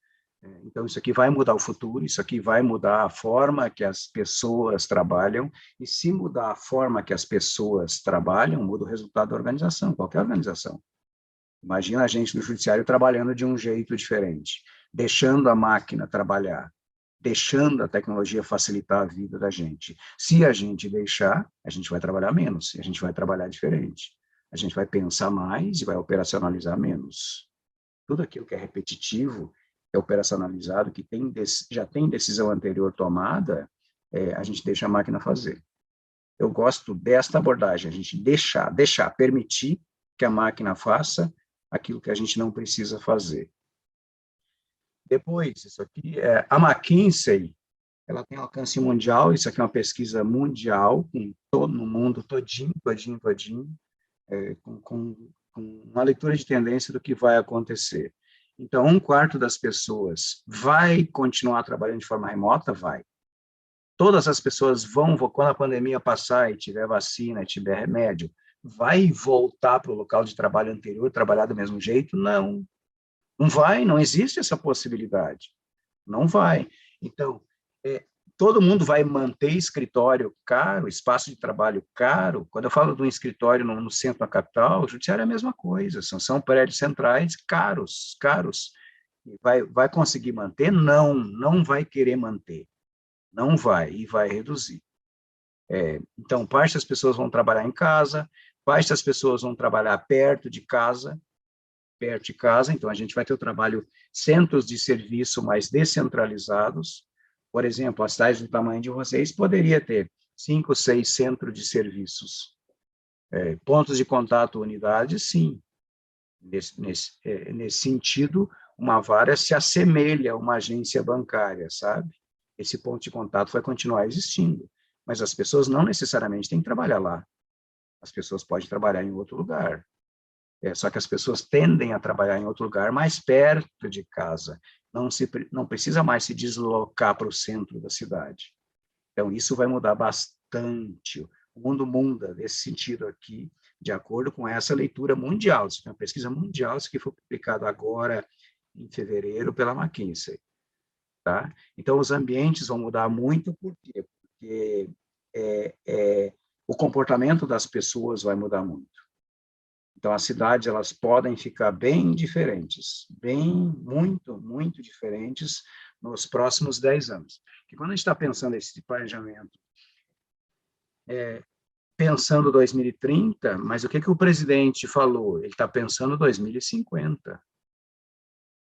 Então, isso aqui vai mudar o futuro, isso aqui vai mudar a forma que as pessoas trabalham, e se mudar a forma que as pessoas trabalham, muda o resultado da organização, qualquer organização. Imagina a gente no judiciário trabalhando de um jeito diferente, deixando a máquina trabalhar, deixando a tecnologia facilitar a vida da gente. Se a gente deixar, a gente vai trabalhar menos, e a gente vai trabalhar diferente. A gente vai pensar mais e vai operacionalizar menos. Tudo aquilo que é repetitivo, é operacionalizado, que já tem decisão anterior tomada, a gente deixa a máquina fazer. Eu gosto desta abordagem, a gente deixar, permitir que a máquina faça aquilo que a gente não precisa fazer. Depois, isso aqui a McKinsey, ela tem alcance mundial, isso aqui é uma pesquisa mundial, no mundo todinho, com uma leitura de tendência do que vai acontecer. Então, 1/4 das pessoas vai continuar trabalhando de forma remota? Vai. Todas as pessoas vão, quando a pandemia passar e tiver vacina, e tiver remédio, vai voltar para o local de trabalho anterior, trabalhar do mesmo jeito? Não. Não vai, não existe essa possibilidade. Não vai. Então, todo mundo vai manter escritório caro, espaço de trabalho caro. Quando eu falo de um escritório no centro da capital, o judiciário é a mesma coisa, são prédios centrais caros. Vai conseguir manter? Não vai querer manter. Não vai, e vai reduzir. Então, parte das pessoas vão trabalhar em casa, parte das pessoas vão trabalhar perto de casa, então a gente vai ter o trabalho, centros de serviço mais descentralizados. Por exemplo, as cidades do tamanho de vocês poderia ter 5, 6 centros de serviços. Pontos de contato, unidades, sim. Nesse sentido, uma vara se assemelha a uma agência bancária, sabe? Esse ponto de contato vai continuar existindo, mas as pessoas não necessariamente têm que trabalhar lá. As pessoas podem trabalhar em outro lugar. Só que as pessoas tendem a trabalhar em outro lugar mais perto de casa. Não precisa mais se deslocar para o centro da cidade. Então, isso vai mudar bastante. O mundo muda nesse sentido aqui, de acordo com essa leitura mundial. Isso é uma pesquisa mundial, isso que foi publicado agora em fevereiro pela McKinsey. Tá? Então, os ambientes vão mudar muito, por quê? Porque o comportamento das pessoas vai mudar muito. Então, as cidades, elas podem ficar bem diferentes, muito diferentes nos próximos 10 anos. Porque quando a gente está pensando esse planejamento, pensando 2030, mas o que o presidente falou? Ele está pensando 2050.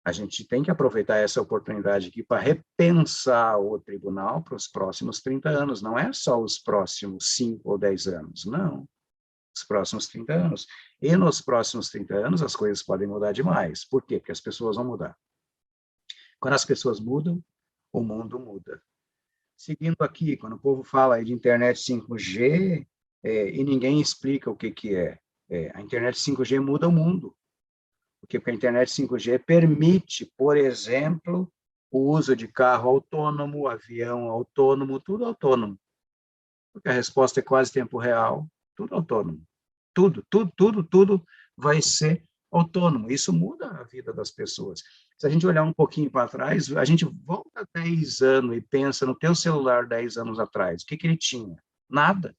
A gente tem que aproveitar essa oportunidade aqui para repensar o tribunal para os próximos 30 anos. Não é só os próximos 5 ou 10 anos, não. Os próximos 30 anos. E nos próximos 30 anos, as coisas podem mudar demais. Por quê? Porque as pessoas vão mudar. Quando as pessoas mudam, o mundo muda. Seguindo aqui, quando o povo fala aí de internet 5G, e ninguém explica o que é. A internet 5G muda o mundo. Porque a internet 5G permite, por exemplo, o uso de carro autônomo, avião autônomo, tudo autônomo. Porque a resposta é quase tempo real, tudo autônomo. Tudo vai ser autônomo. Isso muda a vida das pessoas. Se a gente olhar um pouquinho para trás, a gente volta 10 anos e pensa no teu celular 10 anos atrás. O que ele tinha? Nada.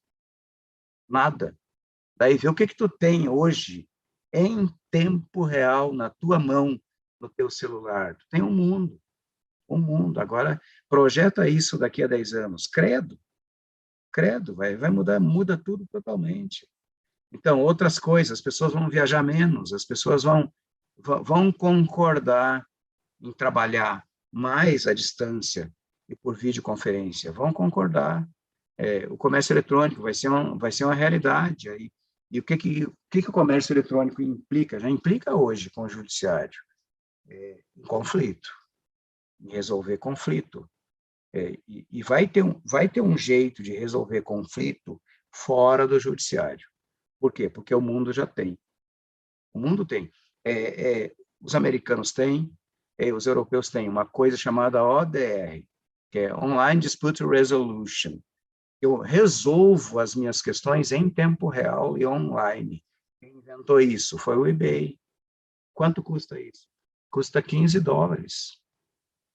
Daí vê o que tu tem hoje em tempo real na tua mão, no teu celular. Tu tem um mundo. Agora, projeta isso daqui a 10 anos. Credo, vai mudar, muda tudo totalmente. Então, outras coisas, as pessoas vão viajar menos, as pessoas vão concordar em trabalhar mais à distância e por videoconferência, vão concordar. O comércio eletrônico vai ser uma realidade. Aí. E o que o comércio eletrônico implica? Já implica hoje com o judiciário. Em conflito, em resolver conflito. E vai ter um jeito de resolver conflito fora do judiciário. Por quê? Porque o mundo já tem. O mundo tem. Os americanos têm, os europeus têm uma coisa chamada ODR, que é Online Dispute Resolution. Eu resolvo as minhas questões em tempo real e online. Quem inventou isso foi o eBay. Quanto custa isso? Custa $15.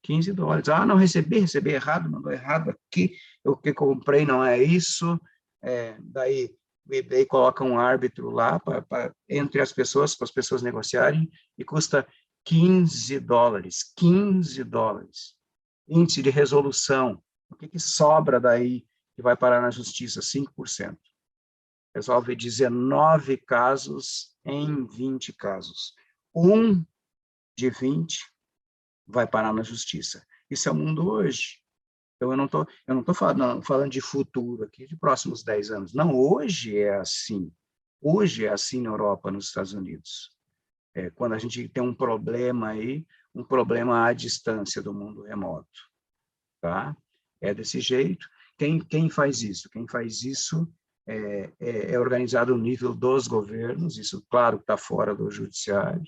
$15. Ah, não recebi errado, mandou errado aqui, o que comprei não é isso. Daí o eBay coloca um árbitro lá entre as pessoas, para as pessoas negociarem, e custa $15. $15. Índice de resolução. O que sobra daí que vai parar na justiça? 5%. Resolve 19 casos em 20 casos. 1 de 20 vai parar na justiça. Isso é o mundo hoje. Então, eu não tô falando de futuro aqui, de próximos 10 anos. Não, hoje é assim. Hoje é assim na Europa, nos Estados Unidos. Quando a gente tem um problema aí, um problema à distância do mundo remoto. Tá? É desse jeito. Quem faz isso? Quem faz isso é organizado no nível dos governos, isso, claro, está fora do judiciário.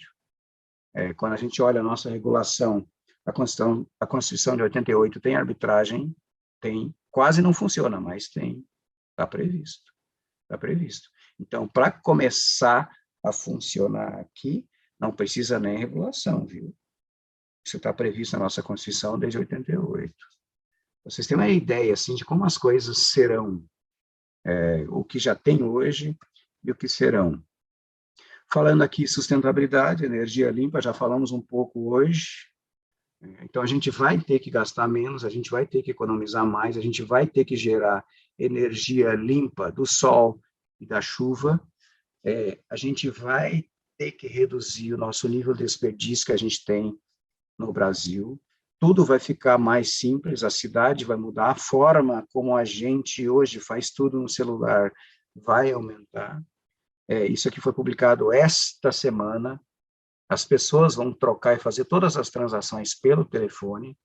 Quando a gente olha a nossa regulação, a Constituição de 88 tem arbitragem, tem, quase não funciona, mas tem, está previsto. Então, para começar a funcionar aqui, não precisa nem regulação, viu? Isso está previsto na nossa Constituição desde 88. Vocês têm uma ideia, assim, de como as coisas serão, o que já tem hoje e o que serão. Falando aqui sustentabilidade, energia limpa, já falamos um pouco hoje, Então, a gente vai ter que gastar menos, a gente vai ter que economizar mais, a gente vai ter que gerar energia limpa do sol e da chuva, a gente vai ter que reduzir o nosso nível de desperdício que a gente tem no Brasil, tudo vai ficar mais simples, a cidade vai mudar, a forma como a gente hoje faz tudo no celular vai aumentar. Isso aqui foi publicado esta semana, as pessoas vão trocar e fazer todas as transações pelo telefone,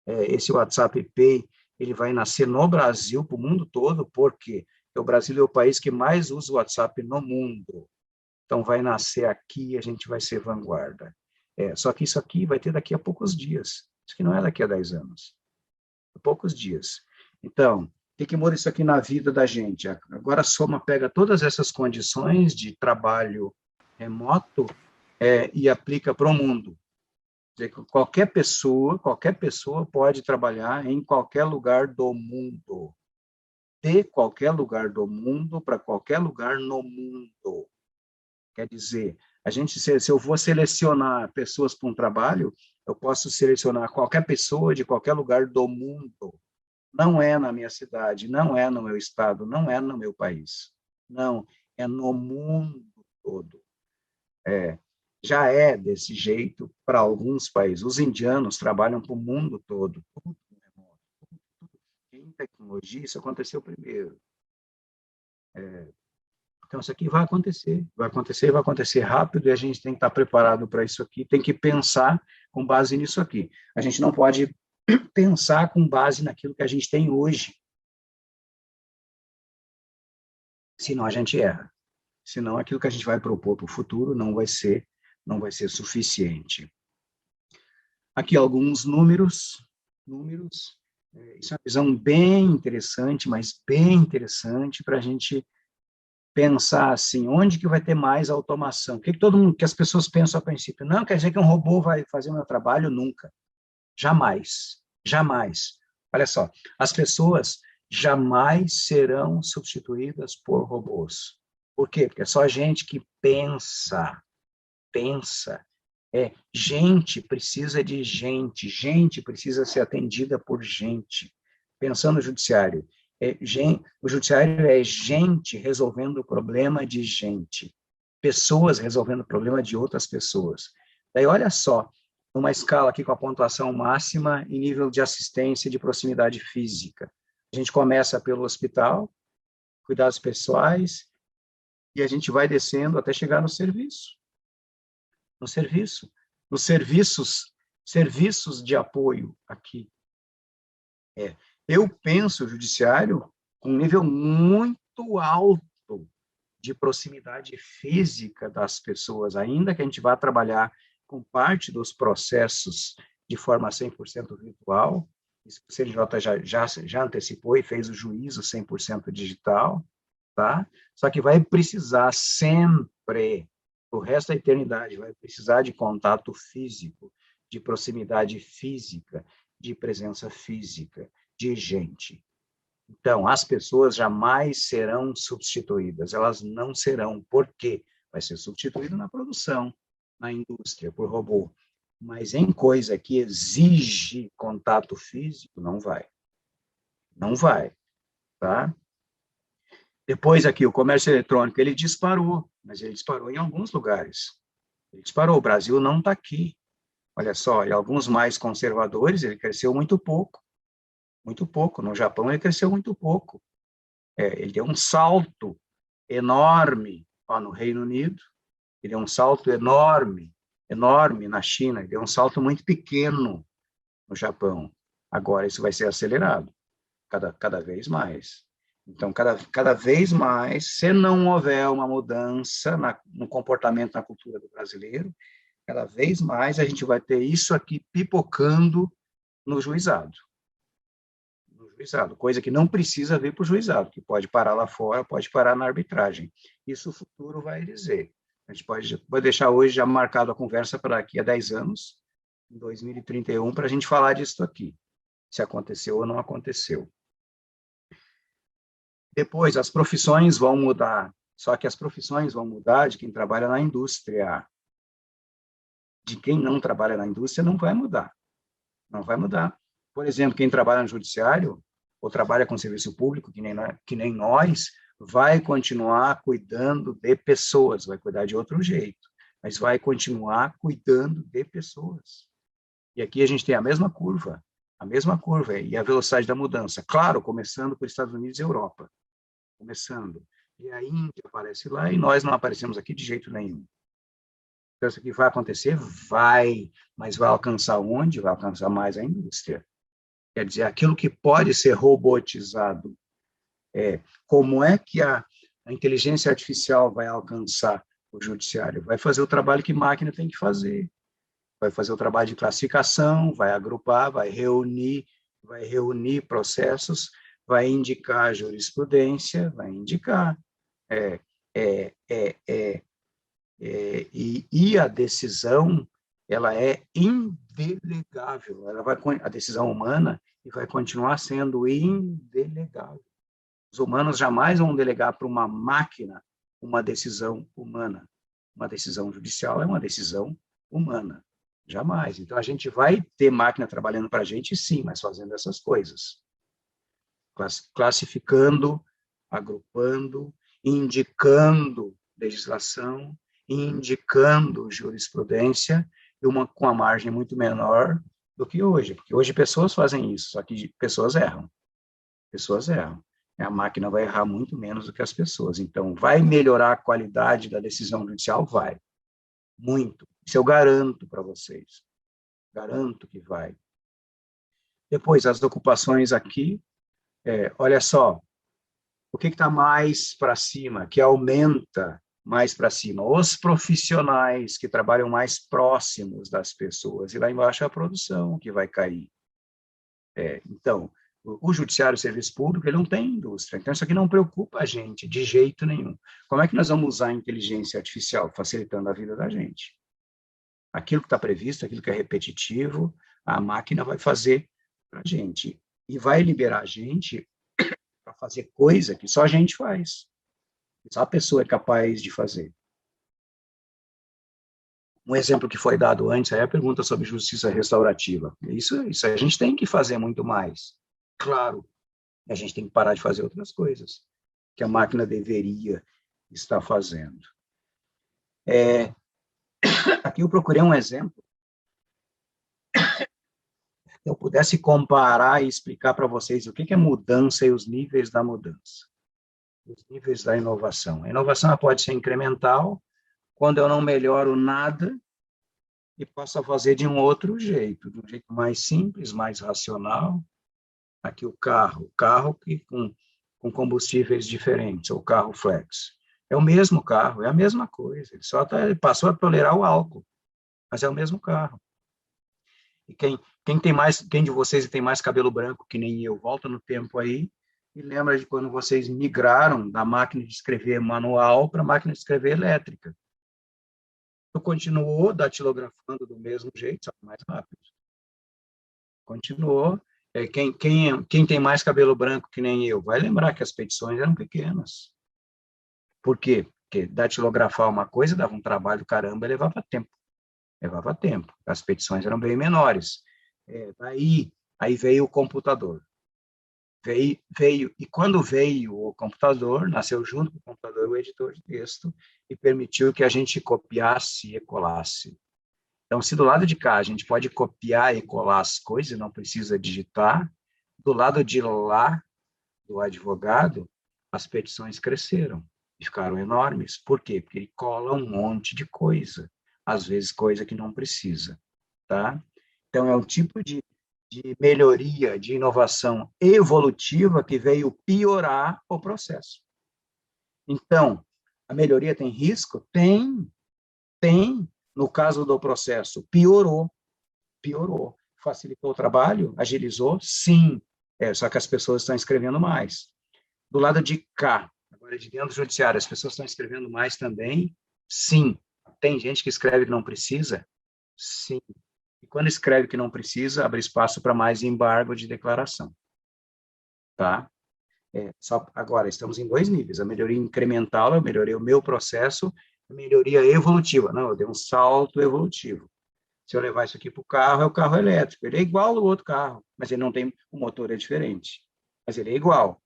esse WhatsApp Pay, ele vai nascer no Brasil, para o mundo todo, porque o Brasil é o país que mais usa o WhatsApp no mundo. Então, vai nascer aqui e a gente vai ser vanguarda. Só que isso aqui vai ter daqui a poucos dias. Isso aqui não é daqui a 10 anos. Há poucos dias. Então, tem que mudar isso aqui na vida da gente. Agora, a Soma pega todas essas condições de trabalho remoto e aplica para o mundo. Quer dizer, qualquer pessoa pode trabalhar em qualquer lugar do mundo. De qualquer lugar do mundo para qualquer lugar no mundo. Quer dizer, se eu vou selecionar pessoas para um trabalho, eu posso selecionar qualquer pessoa de qualquer lugar do mundo. Não é na minha cidade, não é no meu estado, não é no meu país. Não, é no mundo todo. Já é desse jeito para alguns países. Os indianos trabalham para o mundo todo. Tudo remoto. Em tecnologia, isso aconteceu primeiro. Então, isso aqui vai acontecer rápido, e a gente tem que estar preparado para isso aqui, tem que pensar com base nisso aqui. A gente não pode pensar com base naquilo que a gente tem hoje. Senão a gente erra. Senão aquilo que a gente vai propor para o futuro não vai ser suficiente. Aqui alguns números. Isso é uma visão bem interessante, mas bem interessante para a gente pensar assim, onde que vai ter mais automação? O que as pessoas pensam a princípio? Não, quer dizer que um robô vai fazer o meu trabalho? Nunca. Jamais. Jamais. Olha só, as pessoas jamais serão substituídas por robôs. Por quê? Porque é só gente que pensa. Gente precisa de gente precisa ser atendida por gente. Pensando no judiciário, o judiciário é gente resolvendo o problema de gente, pessoas resolvendo o problema de outras pessoas. Daí, olha só, uma escala aqui com a pontuação máxima em nível de assistência de proximidade física. A gente começa pelo hospital, cuidados pessoais, e a gente vai descendo até chegar no serviço. Nos serviços de apoio aqui. Eu penso o judiciário com um nível muito alto de proximidade física das pessoas, ainda que a gente vá trabalhar com parte dos processos de forma 100% virtual, isso o CNJ já antecipou e fez o juízo 100% digital, tá? Só que vai precisar sempre, o resto da eternidade, vai precisar de contato físico, de proximidade física, de presença física, de gente. Então, as pessoas jamais serão substituídas, elas não serão. Por quê? Vai ser substituído na produção, na indústria, por robô. Mas em coisa que exige contato físico, não vai. Não vai, tá? Depois aqui, o comércio eletrônico, ele disparou, mas ele disparou em alguns lugares. Ele disparou, o Brasil não está aqui. Olha só, e alguns mais conservadores, ele cresceu muito pouco. Muito pouco. No Japão, ele cresceu muito pouco. Ele deu um salto enorme no Reino Unido, ele deu um salto enorme na China, ele deu um salto muito pequeno no Japão. Agora, isso vai ser acelerado, cada vez mais. Então, cada vez mais, se não houver uma mudança no comportamento, na cultura do brasileiro, cada vez mais a gente vai ter isso aqui pipocando no juizado. Coisa que não precisa vir para o juizado, que pode parar lá fora, pode parar na arbitragem. Isso o futuro vai dizer. A gente pode deixar hoje já marcado a conversa para daqui a 10 anos, em 2031, para a gente falar disso aqui, se aconteceu ou não aconteceu. Depois, as profissões vão mudar, só que as profissões vão mudar de quem trabalha na indústria. De quem não trabalha na indústria não vai mudar. Não vai mudar. Por exemplo, quem trabalha no judiciário ou trabalha com serviço público, que nem nós, vai continuar cuidando de pessoas, vai cuidar de outro jeito, mas vai continuar cuidando de pessoas. E aqui a gente tem a mesma curva, e a velocidade da mudança. Claro, começando por Estados Unidos e Europa, começando. E a Índia aparece lá e nós não aparecemos aqui de jeito nenhum. Então, isso aqui vai acontecer? Vai, mas vai alcançar onde? Vai alcançar mais a indústria. Quer dizer, aquilo que pode ser robotizado, como é que a inteligência artificial vai alcançar o judiciário? Vai fazer o trabalho que máquina tem que fazer. Vai fazer o trabalho de classificação, vai agrupar, vai reunir processos, vai indicar jurisprudência, vai indicar. E a decisão, ela é indelegável, a decisão humana vai continuar sendo indelegável. Os humanos jamais vão delegar para uma máquina uma decisão humana. Uma decisão judicial é uma decisão humana. Jamais. Então, a gente vai ter máquina trabalhando para a gente, sim, mas fazendo essas coisas. Classificando, agrupando, indicando legislação, indicando jurisprudência, com uma margem muito menor do que hoje. Porque hoje pessoas fazem isso, só que pessoas erram. Pessoas erram. A máquina vai errar muito menos do que as pessoas. Então, vai melhorar a qualidade da decisão judicial? Vai. Muito. Isso eu garanto para vocês. Garanto que vai. Depois, as ocupações aqui. Olha só. O que está mais para cima? Que aumenta mais para cima? Os profissionais que trabalham mais próximos das pessoas. E lá embaixo é a produção que vai cair. Então, o judiciário, o serviço público, ele não tem indústria. Então, isso aqui não preocupa a gente de jeito nenhum. Como é que nós vamos usar a inteligência artificial facilitando a vida da gente? Aquilo que está previsto, aquilo que é repetitivo, a máquina vai fazer para a gente. E vai liberar a gente para fazer coisa que só a gente faz. Só a pessoa é capaz de fazer. Um exemplo que foi dado antes é a pergunta sobre justiça restaurativa. Isso a gente tem que fazer muito mais. Claro, a gente tem que parar de fazer outras coisas que a máquina deveria estar fazendo. Aqui eu procurei um exemplo que eu pudesse comparar e explicar para vocês o que é mudança e os níveis da mudança, os níveis da inovação. A inovação pode ser incremental, quando eu não melhoro nada e passo a fazer de um outro jeito, de um jeito mais simples, mais racional. Aqui o carro que com combustíveis diferentes, ou carro flex. É o mesmo carro, é a mesma coisa, ele passou a tolerar o álcool, mas é o mesmo carro. E quem de vocês tem mais cabelo branco que nem eu, volta no tempo aí e lembra de quando vocês migraram da máquina de escrever manual para a máquina de escrever elétrica. Tu continuou datilografando do mesmo jeito, só que mais rápido. Continuou. Quem tem mais cabelo branco que nem eu, vai lembrar que as petições eram pequenas. Por quê? Porque datilografar uma coisa dava um trabalho do caramba e levava tempo. As petições eram bem menores. Aí veio o computador. E quando veio o computador, nasceu junto com o computador o editor de texto e permitiu que a gente copiasse e colasse. Então, se do lado de cá a gente pode copiar e colar as coisas, não precisa digitar, do lado de lá, do advogado, as petições cresceram e ficaram enormes. Por quê? Porque ele cola um monte de coisa, às vezes coisa que não precisa. Tá? Então, é um tipo de melhoria, de inovação evolutiva que veio piorar o processo. Então, a melhoria tem risco? Tem. No caso do processo, piorou. Facilitou o trabalho? Agilizou? Sim. Só que as pessoas estão escrevendo mais. Do lado de cá, agora de dentro do judiciário, as pessoas estão escrevendo mais também? Sim. Tem gente que escreve que não precisa? Sim. E quando escreve que não precisa, abre espaço para mais embargo de declaração. Tá? Agora, estamos em 2 níveis. A melhoria incremental, eu melhorei o meu processo, a melhoria evolutiva. Não, eu dei um salto evolutivo. Se eu levar isso aqui para o carro, é o carro elétrico. Ele é igual ao outro carro, mas ele não tem, o motor é diferente. Mas ele é igual.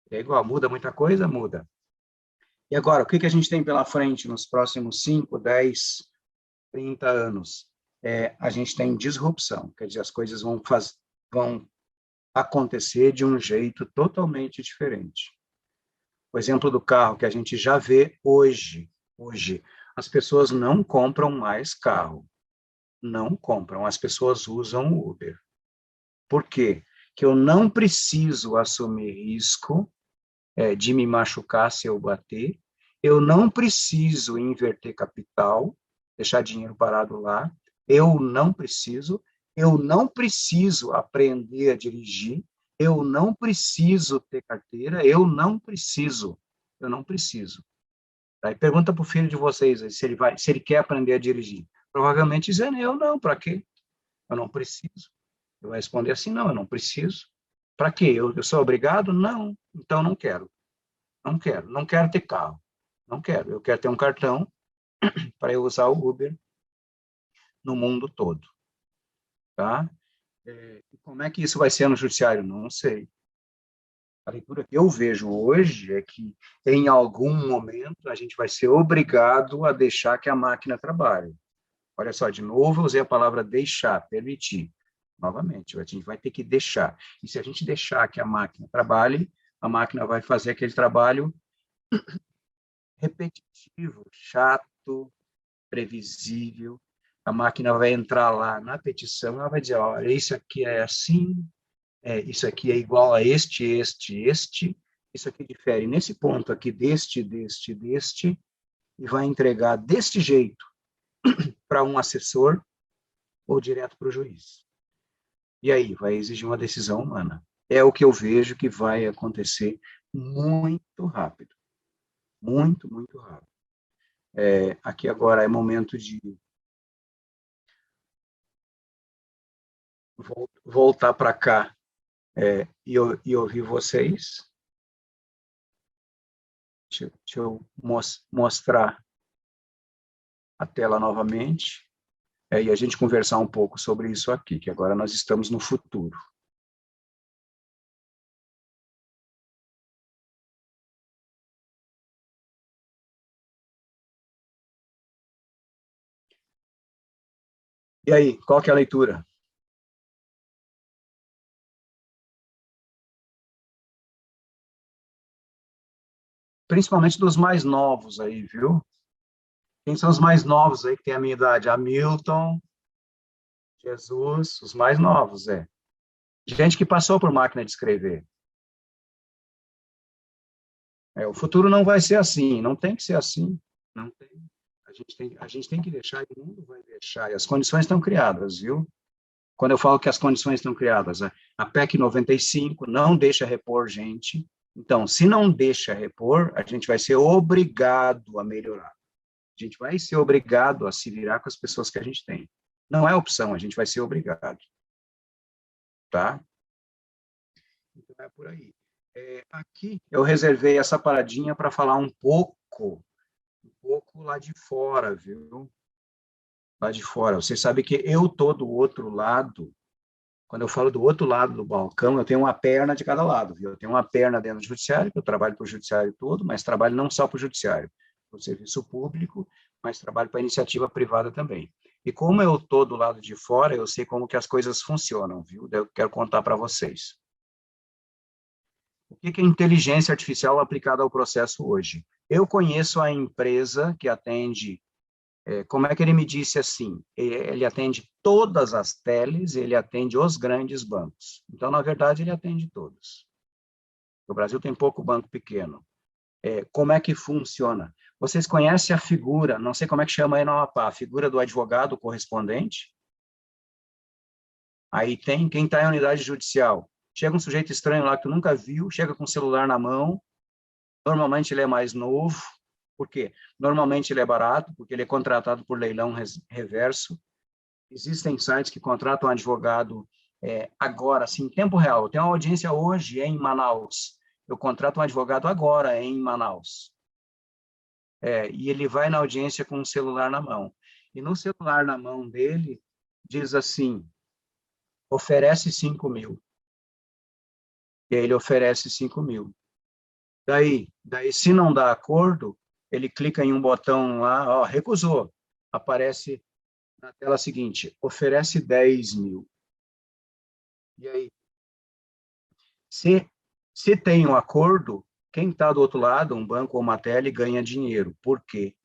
É igual. Muda muita coisa? Muda. E agora, o que a gente tem pela frente nos próximos 5, 10, 30 anos? A gente tem disrupção, quer dizer, as coisas vão acontecer de um jeito totalmente diferente. O exemplo do carro que a gente já vê hoje, as pessoas não compram mais carro. Não compram, as pessoas usam o Uber. Por quê? Que eu não preciso assumir risco de me machucar se eu bater, eu não preciso inverter capital, deixar dinheiro parado lá, eu não preciso aprender a dirigir, eu não preciso ter carteira, eu não preciso. Aí pergunta para o filho de vocês se ele quer aprender a dirigir. Provavelmente dizendo, eu não, para quê? Eu não preciso. Eu vou responder assim, não, eu não preciso. Para quê? Eu sou obrigado? Não, então não quero. Não quero ter carro. Não quero. Eu quero ter um cartão para eu usar o Uber no mundo todo. Tá? E como é que isso vai ser no judiciário? Não sei. A leitura que eu vejo hoje é que, em algum momento, a gente vai ser obrigado a deixar que a máquina trabalhe. Olha só, de novo, eu usei a palavra deixar, permitir. Novamente, a gente vai ter que deixar. E se a gente deixar que a máquina trabalhe, a máquina vai fazer aquele trabalho repetitivo, chato, previsível. A máquina vai entrar lá na petição, ela vai dizer, olha, isso aqui é assim, isso aqui é igual a este, isso aqui difere nesse ponto aqui deste, e vai entregar deste jeito para um assessor ou direto para o juiz. E aí, vai exigir uma decisão humana. É o que eu vejo que vai acontecer muito rápido. Muito, muito rápido. Aqui agora é momento de voltar para cá e ouvir vocês. Deixa eu mostrar a tela novamente. E a gente conversar um pouco sobre isso aqui, que agora nós estamos no futuro. E aí, qual que é a leitura? Principalmente dos mais novos aí, viu? Quem são os mais novos aí que tem a minha idade? Hamilton, Jesus, os mais novos, Gente que passou por máquina de escrever. O futuro não vai ser assim, não tem que ser assim. Não tem. A gente tem que deixar, e o mundo vai deixar, e as condições estão criadas, viu? Quando eu falo que as condições estão criadas, a PEC 95 não deixa repor gente. Então, se não deixa repor, a gente vai ser obrigado a melhorar. A gente vai ser obrigado a se virar com as pessoas que a gente tem. Não é opção, a gente vai ser obrigado. Tá? Então, é por aí. Aqui, eu reservei essa paradinha para falar um pouco lá de fora, viu? Lá de fora. Você sabe que eu estou do outro lado. Quando eu falo do outro lado do balcão, eu tenho uma perna de cada lado, viu? Eu tenho uma perna dentro do judiciário, que eu trabalho para o judiciário todo, mas trabalho não só para o judiciário, para o serviço público, mas trabalho para a iniciativa privada também. E como eu estou do lado de fora, eu sei como que as coisas funcionam, viu? Eu quero contar para vocês. O que é inteligência artificial aplicada ao processo hoje? Eu conheço a empresa que atende, como é que ele me disse assim? Ele atende todas as teles, ele atende os grandes bancos. Então, na verdade, ele atende todos. O Brasil tem pouco banco pequeno. Como é que funciona? Vocês conhecem a figura, não sei como é que chama aí na Amapá, a figura do advogado correspondente? Aí tem quem está em unidade judicial. Chega um sujeito estranho lá que tu nunca viu, chega com o celular na mão, normalmente ele é mais novo. Por quê? Normalmente ele é barato, porque ele é contratado por leilão reverso. Existem sites que contratam um advogado agora, assim, em tempo real. Eu tenho uma audiência hoje em Manaus. Eu contrato um advogado agora em Manaus. E ele vai na audiência com o celular na mão. E no celular na mão dele, diz assim, oferece 5 mil. E aí ele oferece 5 mil. Daí, se não dá acordo, ele clica em um botão lá, ó, recusou. Aparece na tela seguinte, oferece 10 mil. E aí, se tem um acordo, quem está do outro lado, um banco ou uma tele, ganha dinheiro. Por quê?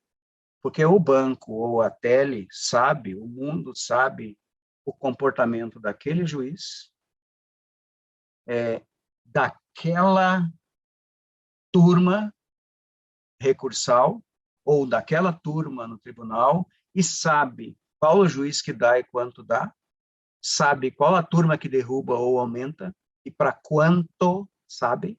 Porque o banco ou a tele sabe, o mundo sabe o comportamento daquele juiz, daquela turma recursal ou daquela turma no tribunal e sabe qual o juiz que dá e quanto dá, sabe qual a turma que derruba ou aumenta e para quanto, sabe,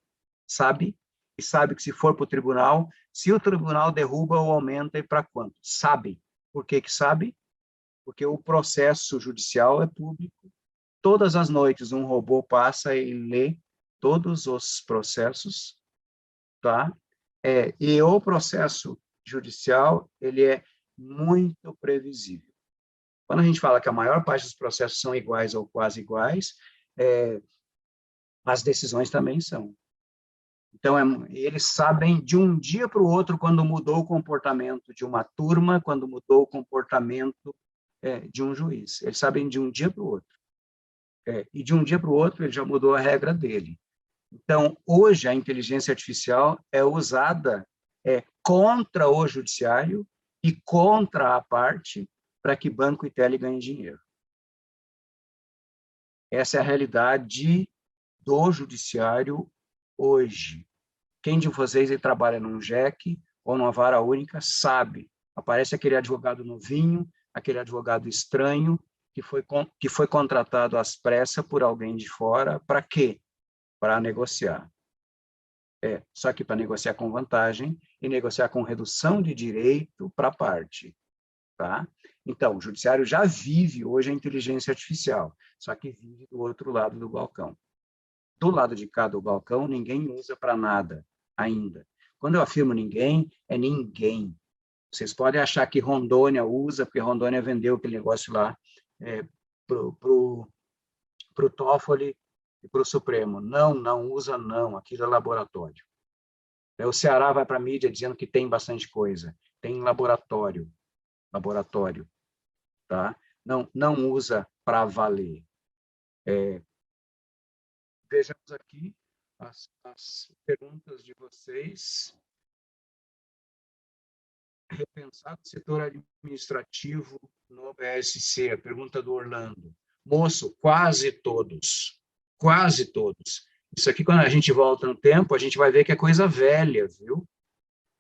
e sabe que se for para o tribunal, se o tribunal derruba ou aumenta e para quanto, sabe. Por que que sabe? Porque o processo judicial é público. Todas as noites um robô passa e lê todos os processos, tá? E o processo judicial, ele é muito previsível. Quando a gente fala que a maior parte dos processos são iguais ou quase iguais, as decisões também são. Então, eles sabem de um dia para o outro quando mudou o comportamento de uma turma, quando mudou o comportamento de um juiz. Eles sabem de um dia para o outro. E de um dia para o outro, ele já mudou a regra dele. Então, hoje, a inteligência artificial é usada contra o judiciário e contra a parte para que banco e tele ganhem dinheiro. Essa é a realidade do judiciário hoje. Quem de vocês aí trabalha num JEC ou numa vara única sabe. Aparece aquele advogado novinho, aquele advogado estranho, que foi contratado às pressas por alguém de fora, para quê? Para negociar. Só que para negociar com vantagem e negociar com redução de direito para a parte. Tá? Então, o judiciário já vive hoje a inteligência artificial, só que vive do outro lado do balcão. Do lado de cá do balcão, ninguém usa para nada ainda. Quando eu afirmo ninguém, é ninguém. Vocês podem achar que Rondônia usa, porque Rondônia vendeu aquele negócio lá para o Toffoli e para o Supremo. Não, não usa não, aquilo é laboratório. O Ceará vai para a mídia dizendo que tem bastante coisa. Tem laboratório, tá? Não usa para valer. Vejamos aqui as perguntas de vocês. Repensar o setor administrativo no BSC, a pergunta do Orlando. Moço, quase todos. Quase todos. Isso aqui, quando a gente volta no tempo, a gente vai ver que é coisa velha, viu?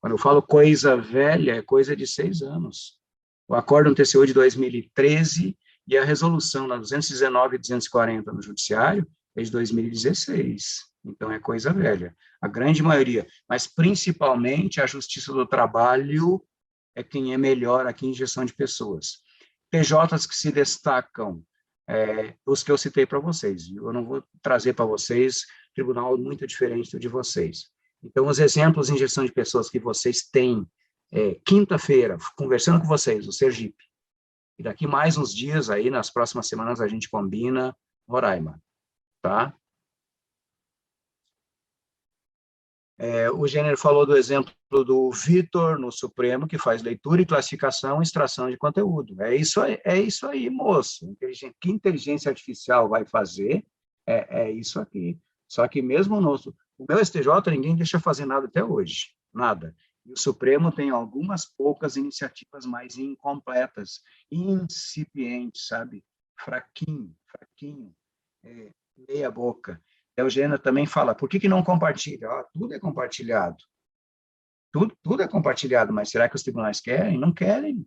Quando eu falo coisa velha, é coisa de 6 anos. O Acórdão TCU de 2013 e a resolução na 219 e 240 no Judiciário é de 2016. Então, é coisa velha. A grande maioria, mas principalmente a Justiça do Trabalho é quem é melhor aqui em gestão de pessoas. PJs que se destacam, os que eu citei para vocês. Eu não vou trazer para vocês tribunal muito diferente do de vocês. Então, os exemplos em gestão de pessoas que vocês têm, quinta-feira, conversando com vocês, o Sergipe. E daqui mais uns dias, aí, nas próximas semanas, a gente combina Roraima. Tá? O Gênero falou do exemplo do Vitor no Supremo, que faz leitura e classificação e extração de conteúdo. É isso aí, moço. Que inteligência artificial vai fazer? É isso aqui. Só que mesmo o meu STJ, ninguém deixa fazer nada até hoje. Nada. E o Supremo tem algumas poucas iniciativas mais incompletas, incipientes, sabe? Fraquinho. Meia boca. A Eugênia também fala, por que não compartilha? Tudo é compartilhado. Tudo é compartilhado, mas será que os tribunais querem? Não querem.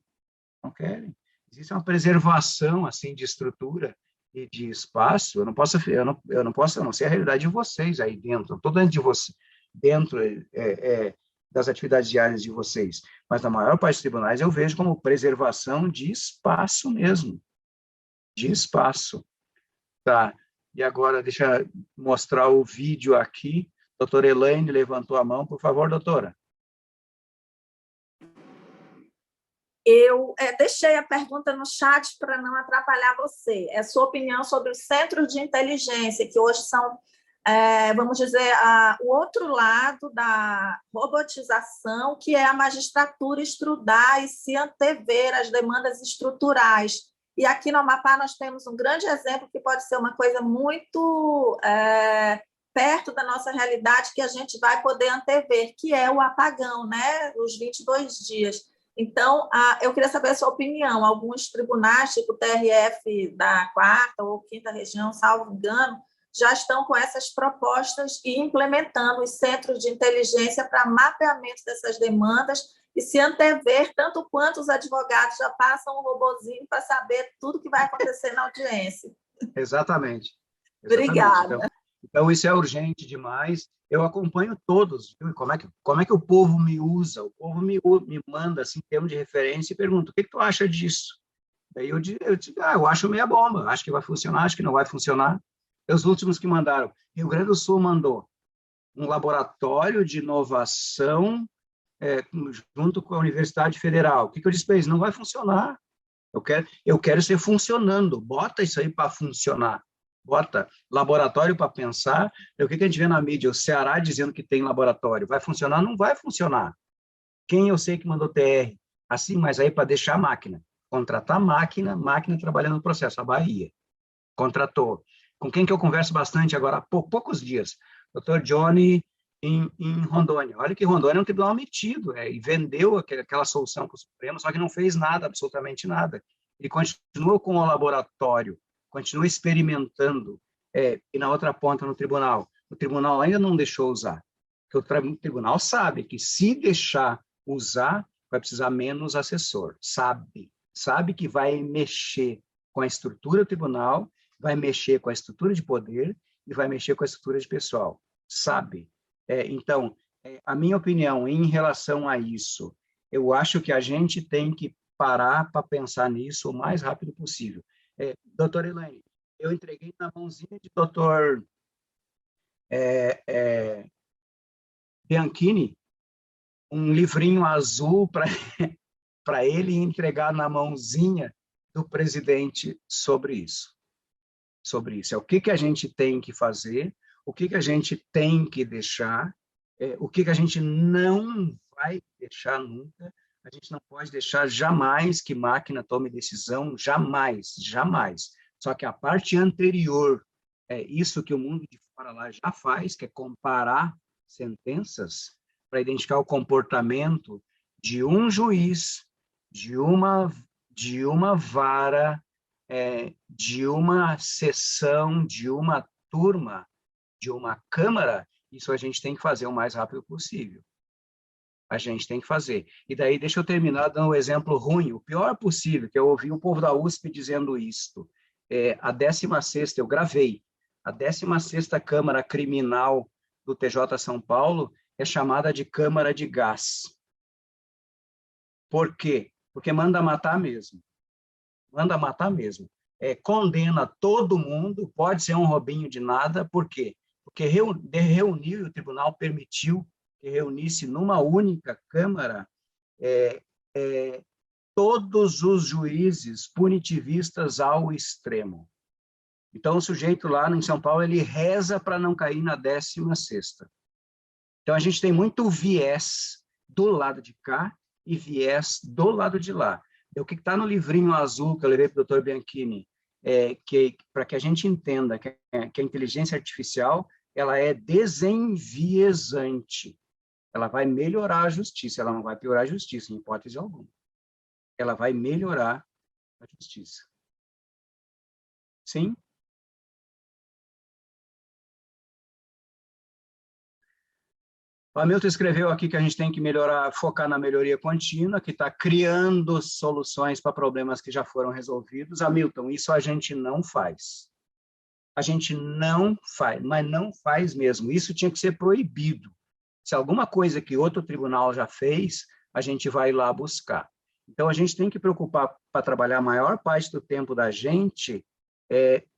Existe uma preservação assim de estrutura e de espaço. Eu não sei a realidade de vocês aí dentro. Estou dentro de você, dentro das atividades diárias de vocês, mas na maior parte dos tribunais eu vejo como preservação de espaço mesmo, de espaço. Tá. E agora, deixa eu mostrar o vídeo aqui. Doutora Elaine levantou a mão. Por favor, doutora. eu deixei a pergunta no chat para não atrapalhar você. É a sua opinião sobre os centros de inteligência, que hoje são, vamos dizer, o outro lado da robotização, que é a magistratura estudar e se antever às demandas estruturais. E aqui no Amapá nós temos um grande exemplo que pode ser uma coisa muito perto da nossa realidade, que a gente vai poder antever, que é o apagão, né? Os 22 dias. Então, eu queria saber a sua opinião. Alguns tribunais, tipo o TRF da 4ª ou 5ª região, salvo engano, já estão com essas propostas e implementando os centros de inteligência para mapeamento dessas demandas e se antever, tanto quanto os advogados já passam um robozinho para saber tudo que vai acontecer na audiência. Exatamente. Obrigada. Então, isso é urgente demais. Eu acompanho todos, viu? Como é que o povo me usa? O povo me manda, assim, em termos de referência, e pergunta, o que tu acha disso? Daí eu digo, eu acho meia bomba, acho que vai funcionar, acho que não vai funcionar. Os últimos que mandaram, Rio Grande do Sul mandou um laboratório de inovação junto com a Universidade Federal. O que eu disse para eles? Não vai funcionar. Eu quero ser funcionando. Bota isso aí para funcionar. Bota laboratório para pensar. O que a gente vê na mídia? O Ceará dizendo que tem laboratório. Vai funcionar? Não vai funcionar. Quem eu sei que mandou TR? Assim, mas aí para deixar a máquina. Contratar máquina trabalhando no processo. A Bahia contratou. Com quem que eu converso bastante agora há poucos dias? Dr. Johnny em Rondônia. Olha que Rondônia é um tribunal metido, e vendeu aquela solução para o Supremo, só que não fez nada, absolutamente nada. Ele continua com o laboratório, continua experimentando, e na outra ponta no tribunal. O tribunal ainda não deixou usar, porque o tribunal sabe que se deixar usar, vai precisar menos assessor. Sabe que vai mexer com a estrutura do tribunal, vai mexer com a estrutura de poder e vai mexer com a estrutura de pessoal. Sabe? Então, a minha opinião em relação a isso, eu acho que a gente tem que parar para pensar nisso o mais rápido possível. Doutora Elaine, eu entreguei na mãozinha de doutor Bianchini um livrinho azul para ele entregar na mãozinha do presidente sobre isso. É o que a gente tem que fazer, o que a gente tem que deixar, o que a gente não vai deixar nunca. A gente não pode deixar jamais que máquina tome decisão, jamais. Só que a parte anterior, isso que o mundo de fora lá já faz, que é comparar sentenças para identificar o comportamento de um juiz, de uma vara, de uma sessão, de uma turma, de uma Câmara, isso a gente tem que fazer o mais rápido possível. A gente tem que fazer. E daí, deixa eu terminar dando um exemplo ruim, o pior possível, que eu ouvi o povo da USP dizendo isto. A 16ª, eu gravei, a 16ª Câmara Criminal do TJ São Paulo é chamada de Câmara de Gás. Por quê? Porque manda matar mesmo. Condena todo mundo, pode ser um robinho de nada, por quê? Porque reuniu, e o tribunal permitiu que reunisse numa única Câmara todos os juízes punitivistas ao extremo. Então, o sujeito lá em São Paulo, ele reza para não cair na 16ª. Então, a gente tem muito viés do lado de cá e viés do lado de lá. O que está no livrinho azul que eu levei para o Dr. Bianchini, para que a gente entenda que a inteligência artificial ela é desenviesante. Ela vai melhorar a justiça, ela não vai piorar a justiça, em hipótese alguma. Ela vai melhorar a justiça. Sim? O Hamilton escreveu aqui que a gente tem que focar na melhoria contínua, que está criando soluções para problemas que já foram resolvidos. Hamilton, isso a gente não faz. A gente não faz, mas não faz mesmo. Isso tinha que ser proibido. Se alguma coisa que outro tribunal já fez, a gente vai lá buscar. Então, a gente tem que preocupar para trabalhar a maior parte do tempo da gente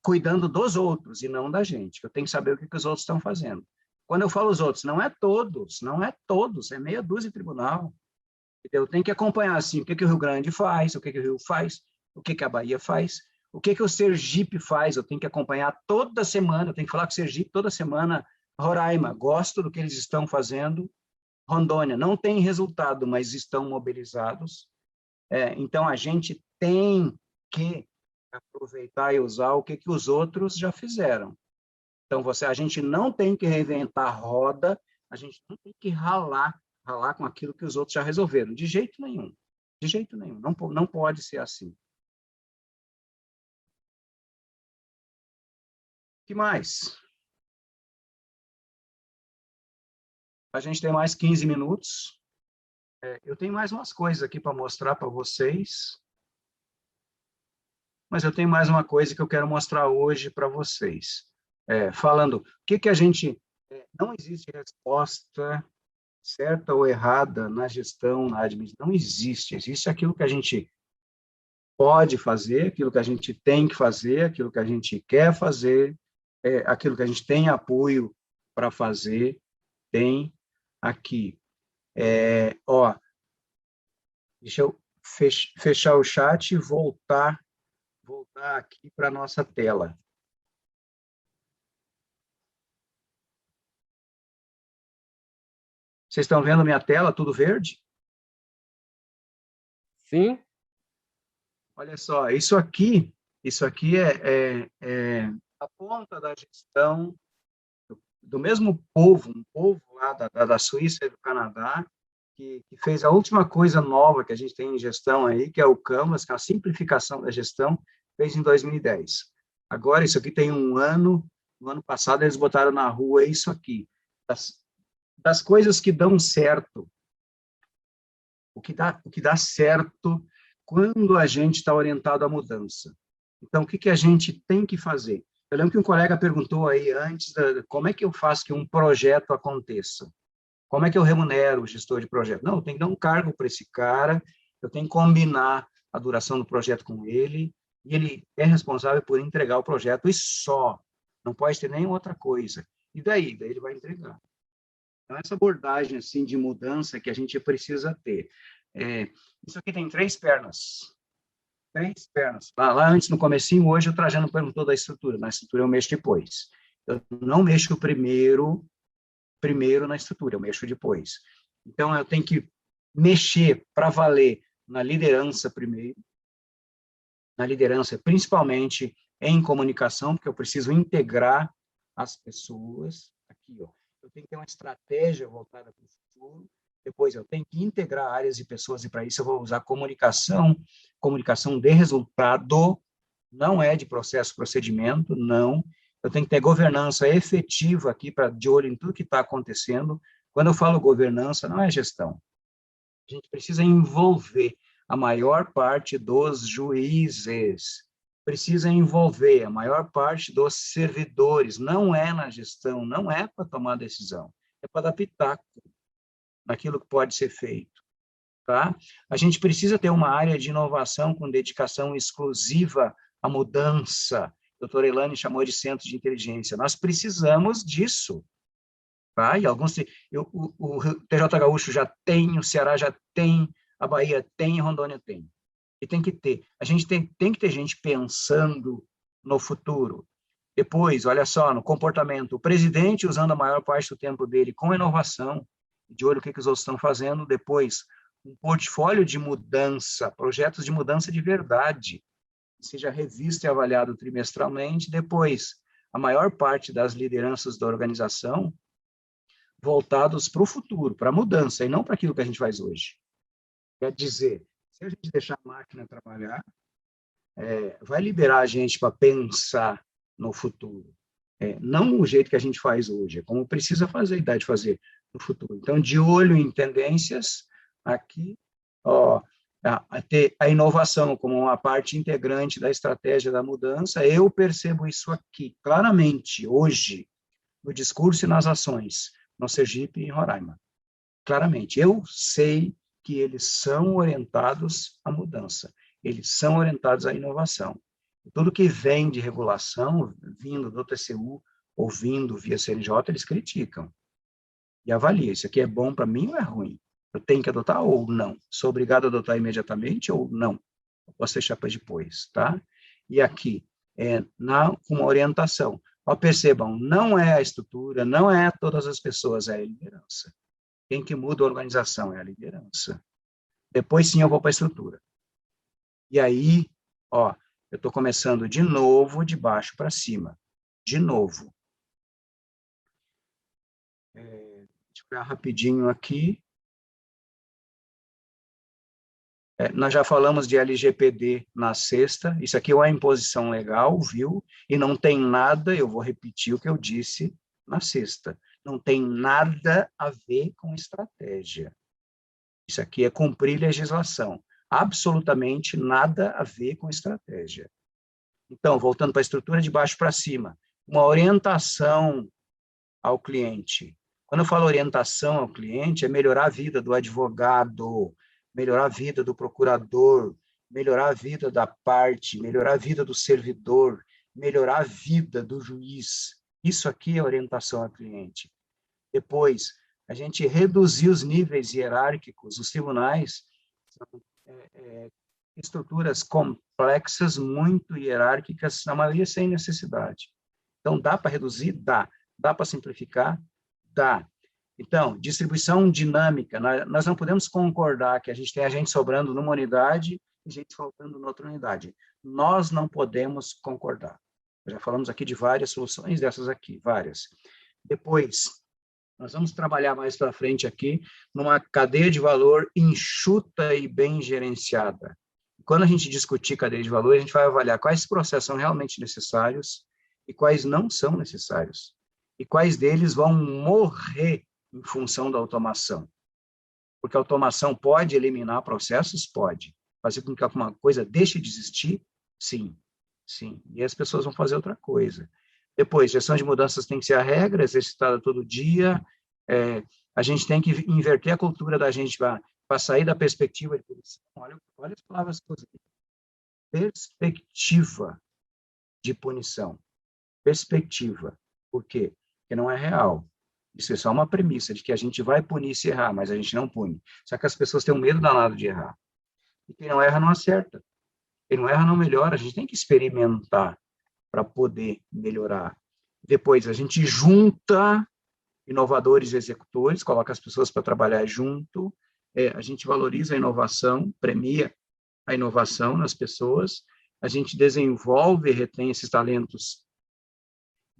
cuidando dos outros e não da gente. Eu tenho que saber o que os outros estão fazendo. Quando eu falo os outros, não é todos, é meia dúzia de tribunal. Eu tenho que acompanhar, assim, o que o Rio Grande faz, o que o Rio faz, o que a Bahia faz, o que o Sergipe faz, eu tenho que acompanhar toda semana, eu tenho que falar com o Sergipe toda semana. Roraima, gosto do que eles estão fazendo. Rondônia, não tem resultado, mas estão mobilizados. Então, a gente tem que aproveitar e usar o que os outros já fizeram. Então, a gente não tem que reinventar a roda, a gente não tem que ralar com aquilo que os outros já resolveram, de jeito nenhum. De jeito nenhum, não pode ser assim. O que mais? A gente tem mais 15 minutos. Eu tenho mais umas coisas aqui para mostrar para vocês, mas eu tenho mais uma coisa que eu quero mostrar hoje para vocês. Falando, o que a gente... não existe resposta certa ou errada na gestão, na administração, não existe. Existe aquilo que a gente pode fazer, aquilo que a gente tem que fazer, aquilo que a gente quer fazer, aquilo que a gente tem apoio para fazer, tem aqui. Deixa eu fechar o chat e voltar aqui para a nossa tela. Vocês estão vendo minha tela, tudo verde? Sim. Olha só, isso aqui é a ponta da gestão do mesmo povo, um povo lá da Suíça e do Canadá, que fez a última coisa nova que a gente tem em gestão aí, que é o Canvas, que é a simplificação da gestão, fez em 2010. Agora, isso aqui tem um ano, no ano passado eles botaram na rua isso aqui, das coisas que dão certo, o que dá certo quando a gente está orientado à mudança. Então, o que a gente tem que fazer? Eu lembro que um colega perguntou aí antes, como é que eu faço que um projeto aconteça? Como é que eu remunero o gestor de projeto? Não, eu tenho que dar um cargo para esse cara, eu tenho que combinar a duração do projeto com ele, e ele é responsável por entregar o projeto, e só. Não pode ter nenhuma outra coisa. E daí? Daí ele vai entregar. Então, essa abordagem assim, de mudança que a gente precisa ter. Isso aqui tem 3 pernas. 3 pernas. Lá antes, no comecinho, hoje o Trajano perguntou da estrutura. Na estrutura eu mexo depois. Eu não mexo primeiro na estrutura, eu mexo depois. Então, eu tenho que mexer para valer na liderança primeiro, na liderança principalmente em comunicação, porque eu preciso integrar as pessoas. Aqui, ó, eu tenho que ter uma estratégia voltada para o futuro, depois eu tenho que integrar áreas e pessoas, e para isso eu vou usar comunicação de resultado, não é de processo, procedimento, não. Eu tenho que ter governança efetiva aqui, de olho em tudo que está acontecendo. Quando eu falo governança, não é gestão. A gente precisa envolver a maior parte dos juízes, precisa envolver a maior parte dos servidores, não é na gestão, não é para tomar decisão, é para dar pitaco naquilo que pode ser feito. Tá? A gente precisa ter uma área de inovação com dedicação exclusiva à mudança. A doutora Elane chamou de centro de inteligência. Nós precisamos disso. Tá? E alguns, o TJ Gaúcho já tem, o Ceará já tem, a Bahia tem, Rondônia tem. E tem que ter. A gente tem que ter gente pensando no futuro. Depois, olha só, no comportamento, o presidente usando a maior parte do tempo dele com inovação, de olho o que os outros estão fazendo. Depois, um portfólio de mudança, projetos de mudança de verdade, que seja revisto e avaliado trimestralmente. Depois, a maior parte das lideranças da organização voltados para o futuro, para a mudança, e não para aquilo que a gente faz hoje. Quer dizer, se a gente deixar a máquina trabalhar, vai liberar a gente para pensar no futuro. Não o jeito que a gente faz hoje, é como precisa fazer, e dá de fazer no futuro. Então, de olho em tendências, aqui, ter a inovação como uma parte integrante da estratégia da mudança, eu percebo isso aqui, claramente, hoje, no discurso e nas ações, no Sergipe e em Roraima. Claramente, eu sei que eles são orientados à mudança, eles são orientados à inovação. Tudo que vem de regulação, vindo do TCU, ou vindo via CNJ, eles criticam e avaliam. Isso aqui é bom para mim ou é ruim? Eu tenho que adotar ou não? Sou obrigado a adotar imediatamente ou não? Eu posso deixar para depois, tá? E aqui, com uma orientação. Ó, percebam, não é a estrutura, não é todas as pessoas, é a liderança. Quem que muda a organização é a liderança. Depois, sim, eu vou para a estrutura. E aí, ó, eu estou começando de novo, de baixo para cima. De novo. Deixa eu olhar rapidinho aqui. Nós já falamos de LGPD na sexta. Isso aqui é uma imposição legal, viu? E não tem nada, eu vou repetir o que eu disse na sexta. Não tem nada a ver com estratégia. Isso aqui é cumprir legislação. Absolutamente nada a ver com estratégia. Então, voltando para a estrutura de baixo para cima, uma orientação ao cliente. Quando eu falo orientação ao cliente, é melhorar a vida do advogado, melhorar a vida do procurador, melhorar a vida da parte, melhorar a vida do servidor, melhorar a vida do juiz. Isso aqui é orientação ao cliente. Depois, a gente reduzir os níveis hierárquicos. Os tribunais são estruturas complexas, muito hierárquicas, na maioria sem necessidade. Então, dá para reduzir? Dá. Dá para simplificar? Dá. Então, distribuição dinâmica. Nós não podemos concordar que a gente tem gente sobrando numa unidade e gente faltando noutra unidade. Nós não podemos concordar. Já falamos aqui de várias soluções dessas aqui, várias. Depois, nós vamos trabalhar mais para frente aqui numa cadeia de valor enxuta e bem gerenciada. Quando a gente discutir cadeia de valor, a gente vai avaliar quais processos são realmente necessários e quais não são necessários. E quais deles vão morrer em função da automação. Porque a automação pode eliminar processos? Pode. Fazer com que alguma coisa deixe de existir? Sim. Sim. E as pessoas vão fazer outra coisa. Depois, gestão de mudanças tem que ser a regra, exercitada todo dia. A gente tem que inverter a cultura da gente para sair da perspectiva de punição. Olha as palavras que eu usei. Perspectiva de punição. Perspectiva. Por quê? Porque não é real. Isso é só uma premissa de que a gente vai punir se errar, mas a gente não pune. Só que as pessoas têm um medo danado de errar. E quem não erra não acerta. Quem não erra não melhora. A gente tem que experimentar para poder melhorar. Depois, a gente junta inovadores e executores, coloca as pessoas para trabalhar junto, a gente valoriza a inovação, premia a inovação nas pessoas, a gente desenvolve e retém esses talentos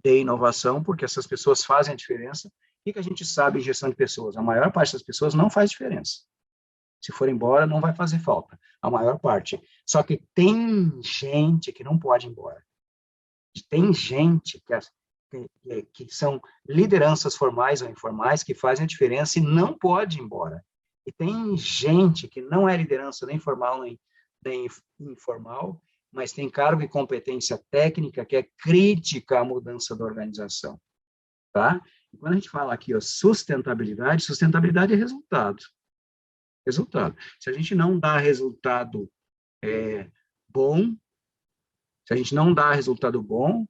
de inovação, porque essas pessoas fazem a diferença. O que a gente sabe em gestão de pessoas? A maior parte das pessoas não faz diferença. Se for embora, não vai fazer falta. A maior parte. Só que tem gente que não pode ir embora. Tem gente que são lideranças formais ou informais que fazem a diferença e não pode ir embora. E tem gente que não é liderança nem formal nem informal, mas tem cargo e competência técnica que é crítica à mudança da organização. Tá? E quando a gente fala aqui, ó, sustentabilidade é resultado. Resultado. Se a gente não dá resultado bom, se a gente não dá resultado bom,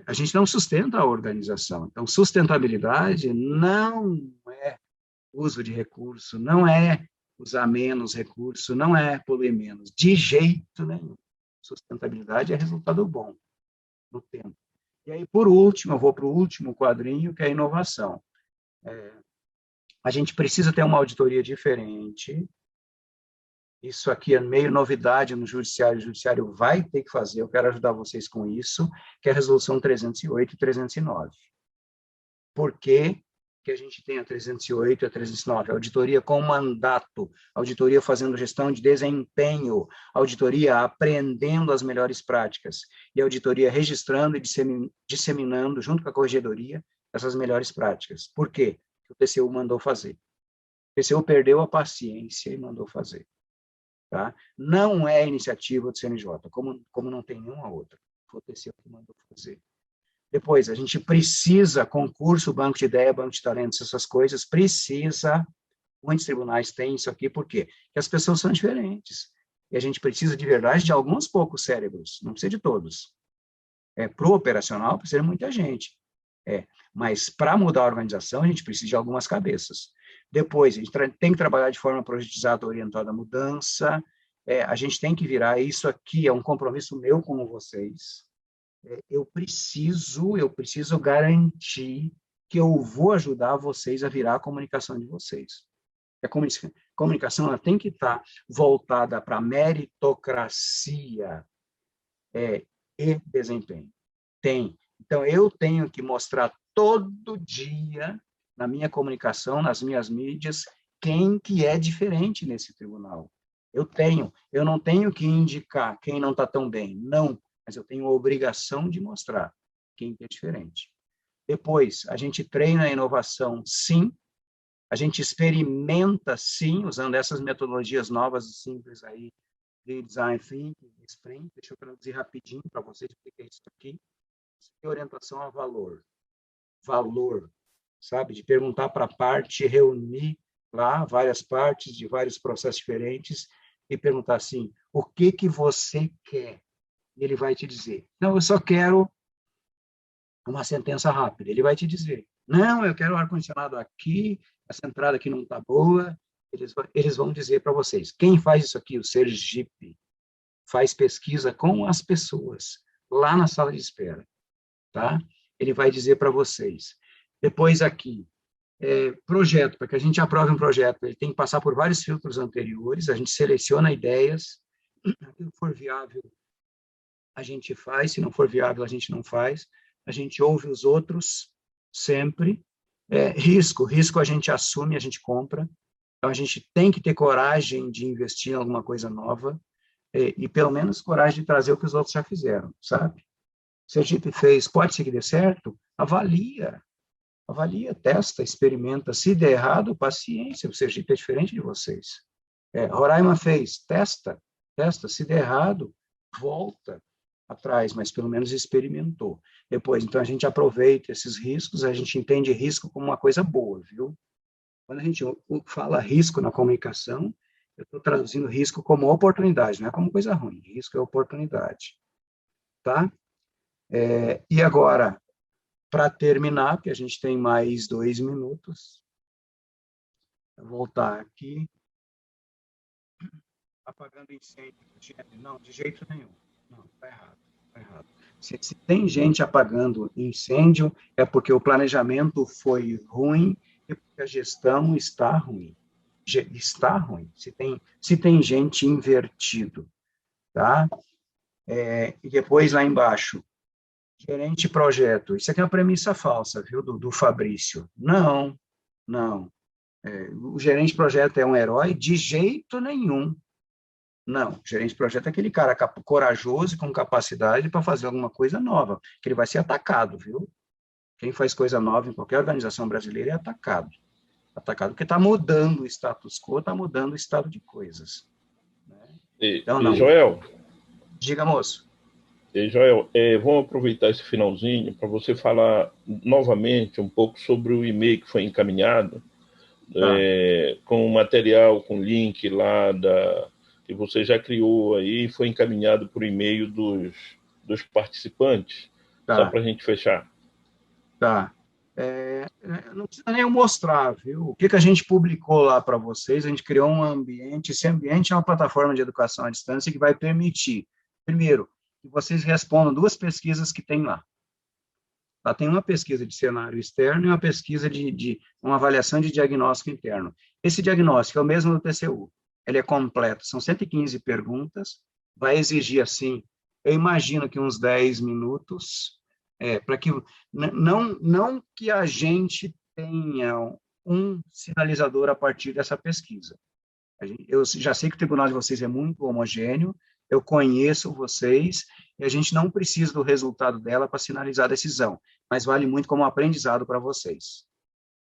a gente não sustenta a organização. Então, sustentabilidade não é uso de recurso, não é usar menos recurso, não é poluir menos, de jeito nenhum. Sustentabilidade é resultado bom no tempo. E aí, por último, eu vou para o último quadrinho, que é a inovação. A gente precisa ter uma auditoria diferente. Isso aqui é meio novidade no judiciário, o judiciário vai ter que fazer, eu quero ajudar vocês com isso, que é a resolução 308 e 309. Por que a gente tem a 308 e a 309? Auditoria com mandato, auditoria fazendo gestão de desempenho, auditoria aprendendo as melhores práticas, e auditoria registrando e disseminando, junto com a corregedoria, essas melhores práticas. Por quê? O TCU mandou fazer. O TCU perdeu a paciência e mandou fazer. Tá? Não é iniciativa do CNJ, como não tem nenhuma outra. Foi o TCU que mandou fazer. Depois, a gente precisa, concurso, banco de ideia, banco de talentos, essas coisas, precisa, muitos tribunais têm isso aqui, por quê? Porque as pessoas são diferentes. E a gente precisa, de verdade, de alguns poucos cérebros, não precisa de todos. Para o operacional, precisa de muita gente. Mas, para mudar a organização, a gente precisa de algumas cabeças. Depois, a gente tem que trabalhar de forma projetizada, orientada à mudança. A gente tem que virar, isso aqui é um compromisso meu com vocês. Eu preciso garantir que eu vou ajudar vocês a virar a comunicação de vocês. A comunicação ela tem que estar voltada para meritocracia e desempenho. Então, eu tenho que mostrar todo dia, na minha comunicação, nas minhas mídias, quem que é diferente nesse tribunal. Eu não tenho que indicar quem não está tão bem, não, mas eu tenho a obrigação de mostrar quem que é diferente. Depois, a gente treina a inovação, sim, a gente experimenta, sim, usando essas metodologias novas e simples aí, de Design Thinking, Sprint. Deixa eu traduzir rapidinho para vocês o que é isso aqui. Isso aqui é orientação a valor. Valor, sabe? De perguntar para a parte, reunir lá várias partes de vários processos diferentes e perguntar assim, o que que você quer? E ele vai te dizer, não, eu só quero uma sentença rápida. Ele vai te dizer, não, eu quero ar-condicionado aqui, essa entrada aqui não está boa. Eles vão dizer para vocês. Quem faz isso aqui? O Sergipe faz pesquisa com as pessoas, lá na sala de espera. Tá? Ele vai dizer para vocês. Depois aqui, projeto, para que a gente aprove um projeto, ele tem que passar por vários filtros anteriores, a gente seleciona ideias, aquilo que for viável, a gente faz, se não for viável, a gente não faz, a gente ouve os outros, sempre. Risco a gente assume, a gente compra, então a gente tem que ter coragem de investir em alguma coisa nova, e pelo menos coragem de trazer o que os outros já fizeram, sabe? Sergipe fez, pode ser que dê certo? Avalia, testa, experimenta. Se der errado, paciência, o Sergipe é diferente de vocês. Roraima fez, testa. Se der errado, volta atrás, mas pelo menos experimentou. Depois, então, a gente aproveita esses riscos, a gente entende risco como uma coisa boa, viu? Quando a gente fala risco na comunicação, eu estou traduzindo risco como oportunidade, não é como coisa ruim. Risco é oportunidade. Tá? E agora, para terminar, porque a gente tem mais 2 minutos, vou voltar aqui. Apagando incêndio. Não, de jeito nenhum. Não, está errado. Se tem gente apagando incêndio, é porque o planejamento foi ruim e porque a gestão está ruim. Está ruim. Se tem gente invertido. Tá? E depois, lá embaixo, gerente projeto. Isso aqui é uma premissa falsa, viu, do Fabrício. Não. O gerente projeto é um herói? De jeito nenhum. Não, o gerente projeto é aquele cara corajoso e com capacidade para fazer alguma coisa nova, que ele vai ser atacado, viu? Quem faz coisa nova em qualquer organização brasileira é atacado. Porque está mudando o status quo, está mudando o estado de coisas. Né? Então, não. Joel? Diga, moço. Joel, vamos aproveitar esse finalzinho para você falar novamente um pouco sobre o e-mail que foi encaminhado, com o material, com link lá que você já criou aí, foi encaminhado por e-mail dos participantes, só para a gente fechar. Tá. Não precisa nem eu mostrar, viu? O que a gente publicou lá para vocês, a gente criou um ambiente, esse ambiente é uma plataforma de educação à distância que vai permitir, primeiro, que vocês respondam 2 pesquisas que tem lá. Lá tem uma pesquisa de cenário externo e uma pesquisa de uma avaliação de diagnóstico interno. Esse diagnóstico é o mesmo do TCU. Ele é completo, são 115 perguntas, vai exigir, assim, eu imagino que uns 10 minutos, para que, não que a gente tenha um sinalizador a partir dessa pesquisa. Eu já sei que o tribunal de vocês é muito homogêneo, eu conheço vocês, e a gente não precisa do resultado dela para sinalizar a decisão, mas vale muito como aprendizado para vocês.